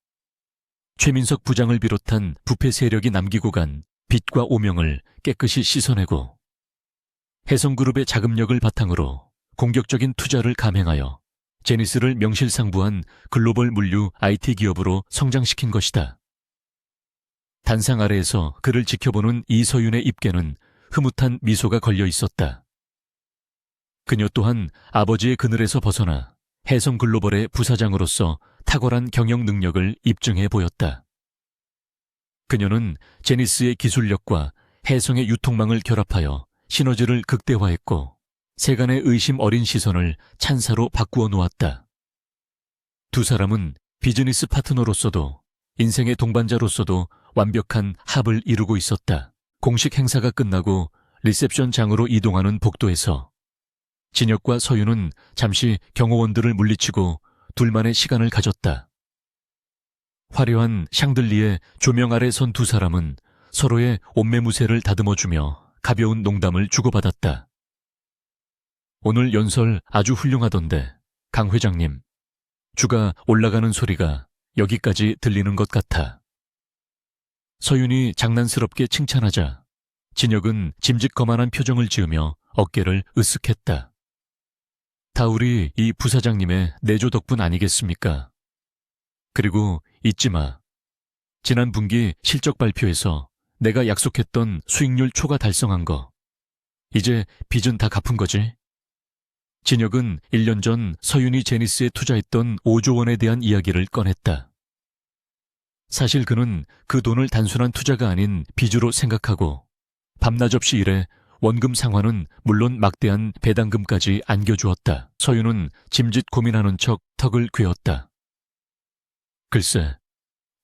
최민석 부장을 비롯한 부패 세력이 남기고 간 빚과 오명을 깨끗이 씻어내고 해성그룹의 자금력을 바탕으로 공격적인 투자를 감행하여 제니스를 명실상부한 글로벌 물류 IT 기업으로 성장시킨 것이다. 단상 아래에서 그를 지켜보는 이서윤의 입계는 흐뭇한 미소가 걸려 있었다. 그녀 또한 아버지의 그늘에서 벗어나 해성글로벌의 부사장으로서 탁월한 경영 능력을 입증해 보였다. 그녀는 제니스의 기술력과 해성의 유통망을 결합하여 시너지를 극대화했고 세간의 의심 어린 시선을 찬사로 바꾸어 놓았다. 두 사람은 비즈니스 파트너로서도 인생의 동반자로서도 완벽한 합을 이루고 있었다. 공식 행사가 끝나고 리셉션장으로 이동하는 복도에서 진혁과 서윤은 잠시 경호원들을 물리치고 둘만의 시간을 가졌다. 화려한 샹들리에 조명 아래 선 두 사람은 서로의 옷매무새를 다듬어주며 가벼운 농담을 주고받았다. 오늘 연설 아주 훌륭하던데, 강 회장님. 주가 올라가는 소리가 여기까지 들리는 것 같아. 서윤이 장난스럽게 칭찬하자 진혁은 짐짓거만한 표정을 지으며 어깨를 으쓱했다. 다 우리 이 부사장님의 내조 덕분 아니겠습니까? 그리고 잊지 마. 지난 분기 실적 발표에서 내가 약속했던 수익률 초과 달성한 거. 이제 빚은 다 갚은 거지? 진혁은 1년 전 서윤이 제니스에 투자했던 5조 원에 대한 이야기를 꺼냈다. 사실 그는 그 돈을 단순한 투자가 아닌 빚으로 생각하고 밤낮 없이 일해 원금 상환은 물론 막대한 배당금까지 안겨주었다. 서윤은 짐짓 고민하는 척 턱을 괴었다. 글쎄,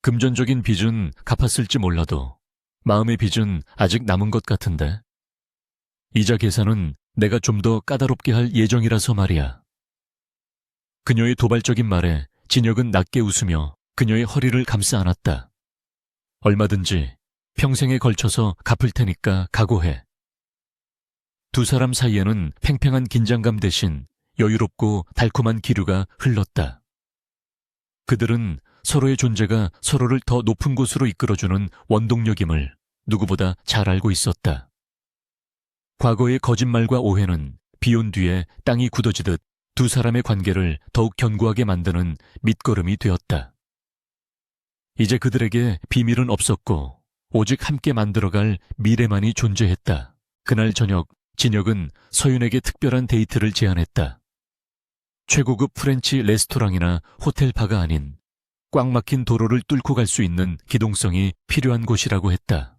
금전적인 빚은 갚았을지 몰라도 마음의 빚은 아직 남은 것 같은데. 이자 계산은 내가 좀 더 까다롭게 할 예정이라서 말이야. 그녀의 도발적인 말에 진혁은 낮게 웃으며 그녀의 허리를 감싸 안았다. 얼마든지 평생에 걸쳐서 갚을 테니까 각오해. 두 사람 사이에는 팽팽한 긴장감 대신 여유롭고 달콤한 기류가 흘렀다. 그들은 서로의 존재가 서로를 더 높은 곳으로 이끌어주는 원동력임을 누구보다 잘 알고 있었다. 과거의 거짓말과 오해는 비온 뒤에 땅이 굳어지듯 두 사람의 관계를 더욱 견고하게 만드는 밑거름이 되었다. 이제 그들에게 비밀은 없었고 오직 함께 만들어갈 미래만이 존재했다. 그날 저녁 진혁은 서윤에게 특별한 데이트를 제안했다. 최고급 프렌치 레스토랑이나 호텔바가 아닌 꽉 막힌 도로를 뚫고 갈 수 있는 기동성이 필요한 곳이라고 했다.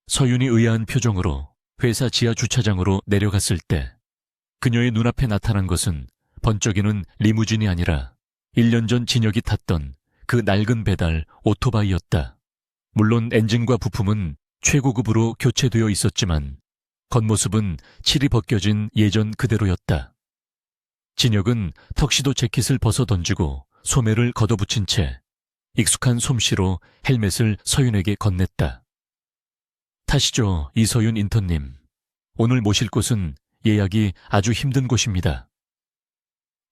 서윤이 의아한 표정으로 회사 지하 주차장으로 내려갔을 때 그녀의 눈앞에 나타난 것은 번쩍이는 리무진이 아니라 1년 전 진혁이 탔던 그 낡은 배달 오토바이였다. 물론 엔진과 부품은 최고급으로 교체되어 있었지만 겉모습은 칠이 벗겨진 예전 그대로였다. 진혁은 턱시도 재킷을 벗어 던지고 소매를 걷어붙인 채 익숙한 솜씨로 헬멧을 서윤에게 건넸다. 타시죠, 이서윤 인턴님. 오늘 모실 곳은 예약이 아주 힘든 곳입니다.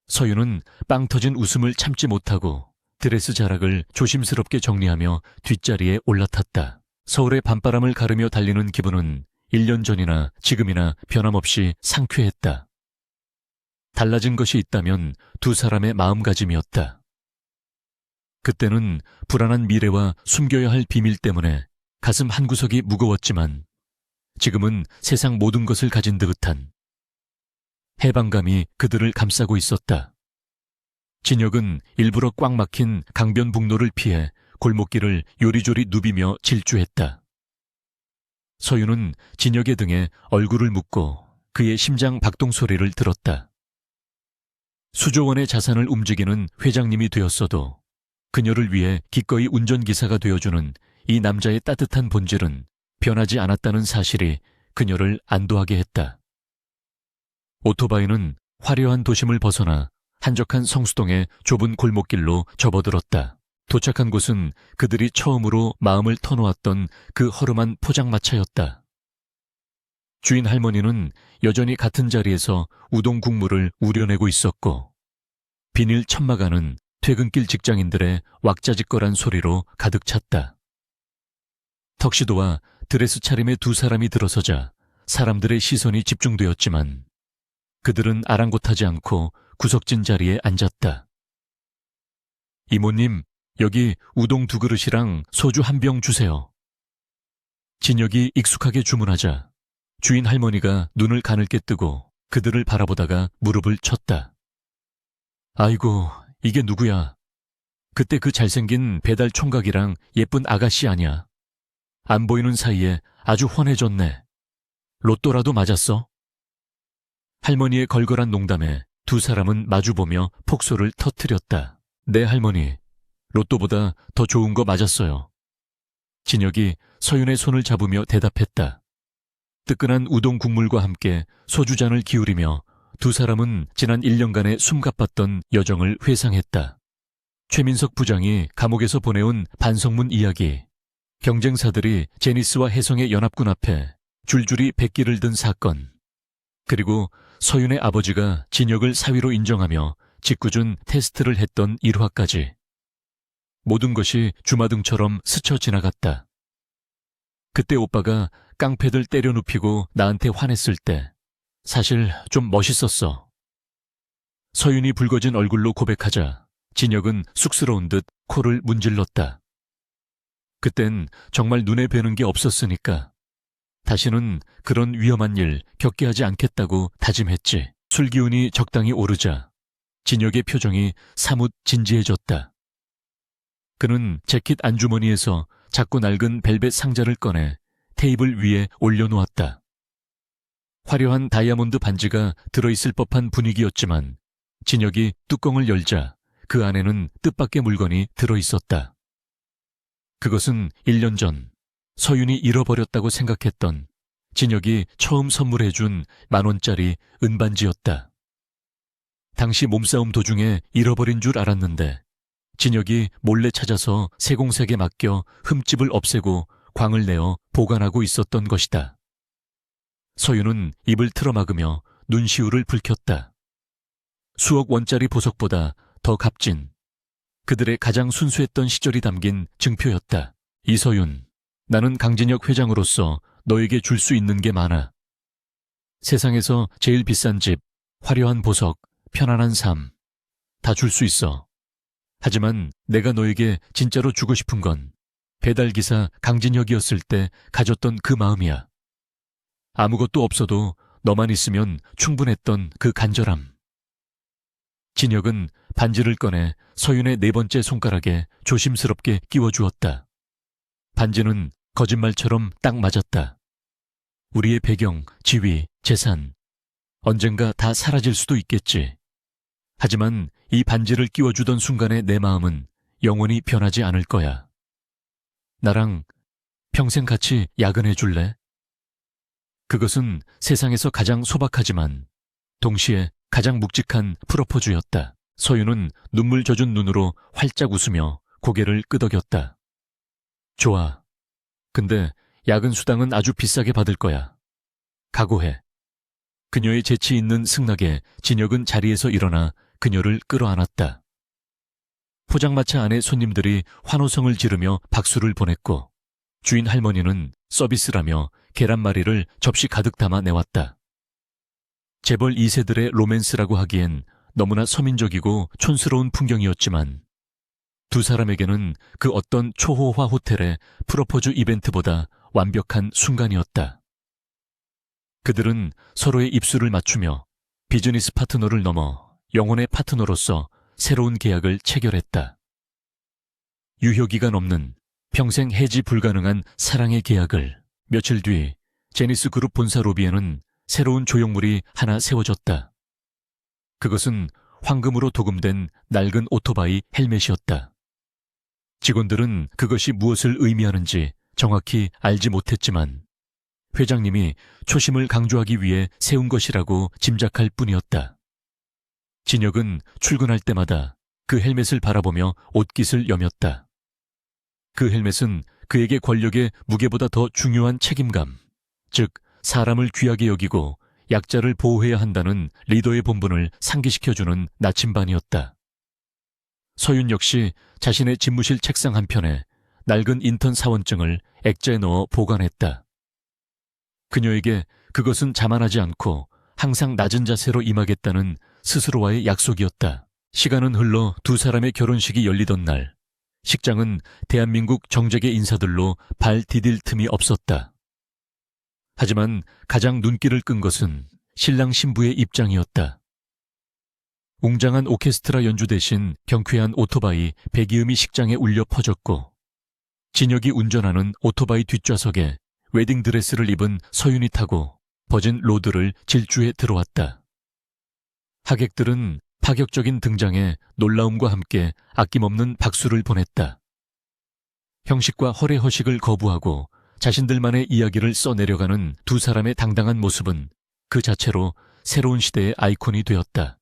서윤은 빵 터진 웃음을 참지 못하고 드레스 자락을 조심스럽게 정리하며 뒷자리에 올라탔다. 서울의 밤바람을 가르며 달리는 기분은 1년 전이나 지금이나 변함없이 상쾌했다. 달라진 것이 있다면 두 사람의 마음가짐이었다. 그때는 불안한 미래와 숨겨야 할 비밀 때문에 가슴 한구석이 무거웠지만 지금은 세상 모든 것을 가진 듯한 해방감이 그들을 감싸고 있었다. 진혁은 일부러 꽉 막힌 강변북로를 피해 골목길을 요리조리 누비며 질주했다. 서윤은 진혁의 등에 얼굴을 묻고 그의 심장 박동 소리를 들었다. 수조 원의 자산을 움직이는 회장님이 되었어도 그녀를 위해 기꺼이 운전기사가 되어주는 이 남자의 따뜻한 본질은 변하지 않았다는 사실이 그녀를 안도하게 했다. 오토바이는 화려한 도심을 벗어나 한적한 성수동의 좁은 골목길로 접어들었다. 도착한 곳은 그들이 처음으로 마음을 터놓았던 그 허름한 포장마차였다. 주인 할머니는 여전히 같은 자리에서 우동 국물을 우려내고 있었고, 비닐 천막 안은 퇴근길 직장인들의 왁자지껄한 소리로 가득 찼다. 턱시도와 드레스 차림의 두 사람이 들어서자 사람들의 시선이 집중되었지만 그들은 아랑곳하지 않고 구석진 자리에 앉았다. 이모님, 여기 우동 2그릇이랑 소주 1병 주세요. 진혁이 익숙하게 주문하자 주인 할머니가 눈을 가늘게 뜨고 그들을 바라보다가 무릎을 쳤다. 아이고, 이게 누구야? 그때 그 잘생긴 배달 총각이랑 예쁜 아가씨 아냐? 안 보이는 사이에 아주 훤해졌네. 로또라도 맞았어? 할머니의 걸걸한 농담에 두 사람은 마주보며 폭소를 터뜨렸다. 네, 할머니. 로또보다 더 좋은 거 맞았어요. 진혁이 서윤의 손을 잡으며 대답했다. 뜨끈한 우동 국물과 함께 소주잔을 기울이며 두 사람은 지난 1년간의 숨가빴던 여정을 회상했다. 최민석 부장이 감옥에서 보내온 반성문 이야기, 경쟁사들이 제니스와 혜성의 연합군 앞에 줄줄이 백기를 든 사건, 그리고 서윤의 아버지가 진혁을 사위로 인정하며 짓궂은 테스트를 했던 일화까지. 모든 것이 주마등처럼 스쳐 지나갔다. 그때 오빠가 깡패들 때려 눕히고 나한테 화냈을 때 사실 좀 멋있었어. 서윤이 붉어진 얼굴로 고백하자 진혁은 쑥스러운 듯 코를 문질렀다. 그땐 정말 눈에 뵈는 게 없었으니까 다시는 그런 위험한 일 겪게 하지 않겠다고 다짐했지. 술 기운이 적당히 오르자 진혁의 표정이 사뭇 진지해졌다. 그는 재킷 안주머니에서 작고 낡은 벨벳 상자를 꺼내 테이블 위에 올려놓았다. 화려한 다이아몬드 반지가 들어있을 법한 분위기였지만 진혁이 뚜껑을 열자 그 안에는 뜻밖의 물건이 들어있었다. 그것은 1년 전 서윤이 잃어버렸다고 생각했던 진혁이 처음 선물해준 10,000원짜리 은반지였다. 당시 몸싸움 도중에 잃어버린 줄 알았는데 진혁이 몰래 찾아서 세공색에 맡겨 흠집을 없애고 광을 내어 보관하고 있었던 것이다. 서윤은 입을 틀어막으며 눈시울을 붉혔다. 수억 원짜리 보석보다 더 값진 그들의 가장 순수했던 시절이 담긴 증표였다. 이서윤, 나는 강진혁 회장으로서 너에게 줄 수 있는 게 많아. 세상에서 제일 비싼 집, 화려한 보석, 편안한 삶, 다 줄 수 있어. 하지만 내가 너에게 진짜로 주고 싶은 건 배달기사 강진혁이었을 때 가졌던 그 마음이야. 아무것도 없어도 너만 있으면 충분했던 그 간절함. 진혁은 반지를 꺼내 서윤의 4번째 손가락에 조심스럽게 끼워주었다. 반지는 거짓말처럼 딱 맞았다. 우리의 배경, 지위, 재산, 언젠가 다 사라질 수도 있겠지. 하지만 이 반지를 끼워주던 순간의 내 마음은 영원히 변하지 않을 거야. 나랑 평생 같이 야근해 줄래? 그것은 세상에서 가장 소박하지만 동시에 가장 묵직한 프로포즈였다. 서윤은 눈물 젖은 눈으로 활짝 웃으며 고개를 끄덕였다. 좋아. 근데 야근 수당은 아주 비싸게 받을 거야. 각오해. 그녀의 재치 있는 승낙에 진혁은 자리에서 일어나 그녀를 끌어안았다. 포장마차 안에 손님들이 환호성을 지르며 박수를 보냈고 주인 할머니는 서비스라며 계란말이를 접시 가득 담아 내왔다. 재벌 2세들의 로맨스라고 하기엔 너무나 서민적이고 촌스러운 풍경이었지만 두 사람에게는 그 어떤 초호화 호텔의 프로포즈 이벤트보다 완벽한 순간이었다. 그들은 서로의 입술을 맞추며 비즈니스 파트너를 넘어 영혼의 파트너로서 새로운 계약을 체결했다. 유효기간 없는 평생 해지 불가능한 사랑의 계약을. 며칠 뒤 제니스 그룹 본사 로비에는 새로운 조형물이 하나 세워졌다. 그것은 황금으로 도금된 낡은 오토바이 헬멧이었다. 직원들은 그것이 무엇을 의미하는지 정확히 알지 못했지만 회장님이 초심을 강조하기 위해 세운 것이라고 짐작할 뿐이었다. 진혁은 출근할 때마다 그 헬멧을 바라보며 옷깃을 여몄다. 그 헬멧은 그에게 권력의 무게보다 더 중요한 책임감, 즉 사람을 귀하게 여기고 약자를 보호해야 한다는 리더의 본분을 상기시켜주는 나침반이었다. 서윤 역시 자신의 집무실 책상 한편에 낡은 인턴 사원증을 액자에 넣어 보관했다. 그녀에게 그것은 자만하지 않고 항상 낮은 자세로 임하겠다는 스스로와의 약속이었다. 시간은 흘러 두 사람의 결혼식이 열리던 날, 식장은 대한민국 정재계 인사들로 발 디딜 틈이 없었다. 하지만 가장 눈길을 끈 것은 신랑 신부의 입장이었다. 웅장한 오케스트라 연주 대신 경쾌한 오토바이 배기음이 식장에 울려 퍼졌고, 진혁이 운전하는 오토바이 뒷좌석에 웨딩드레스를 입은 서윤이 타고 버진 로드를 질주해 들어왔다. 하객들은 파격적인 등장에 놀라움과 함께 아낌없는 박수를 보냈다. 형식과 허례허식을 거부하고 자신들만의 이야기를 써내려가는 두 사람의 당당한 모습은 그 자체로 새로운 시대의 아이콘이 되었다.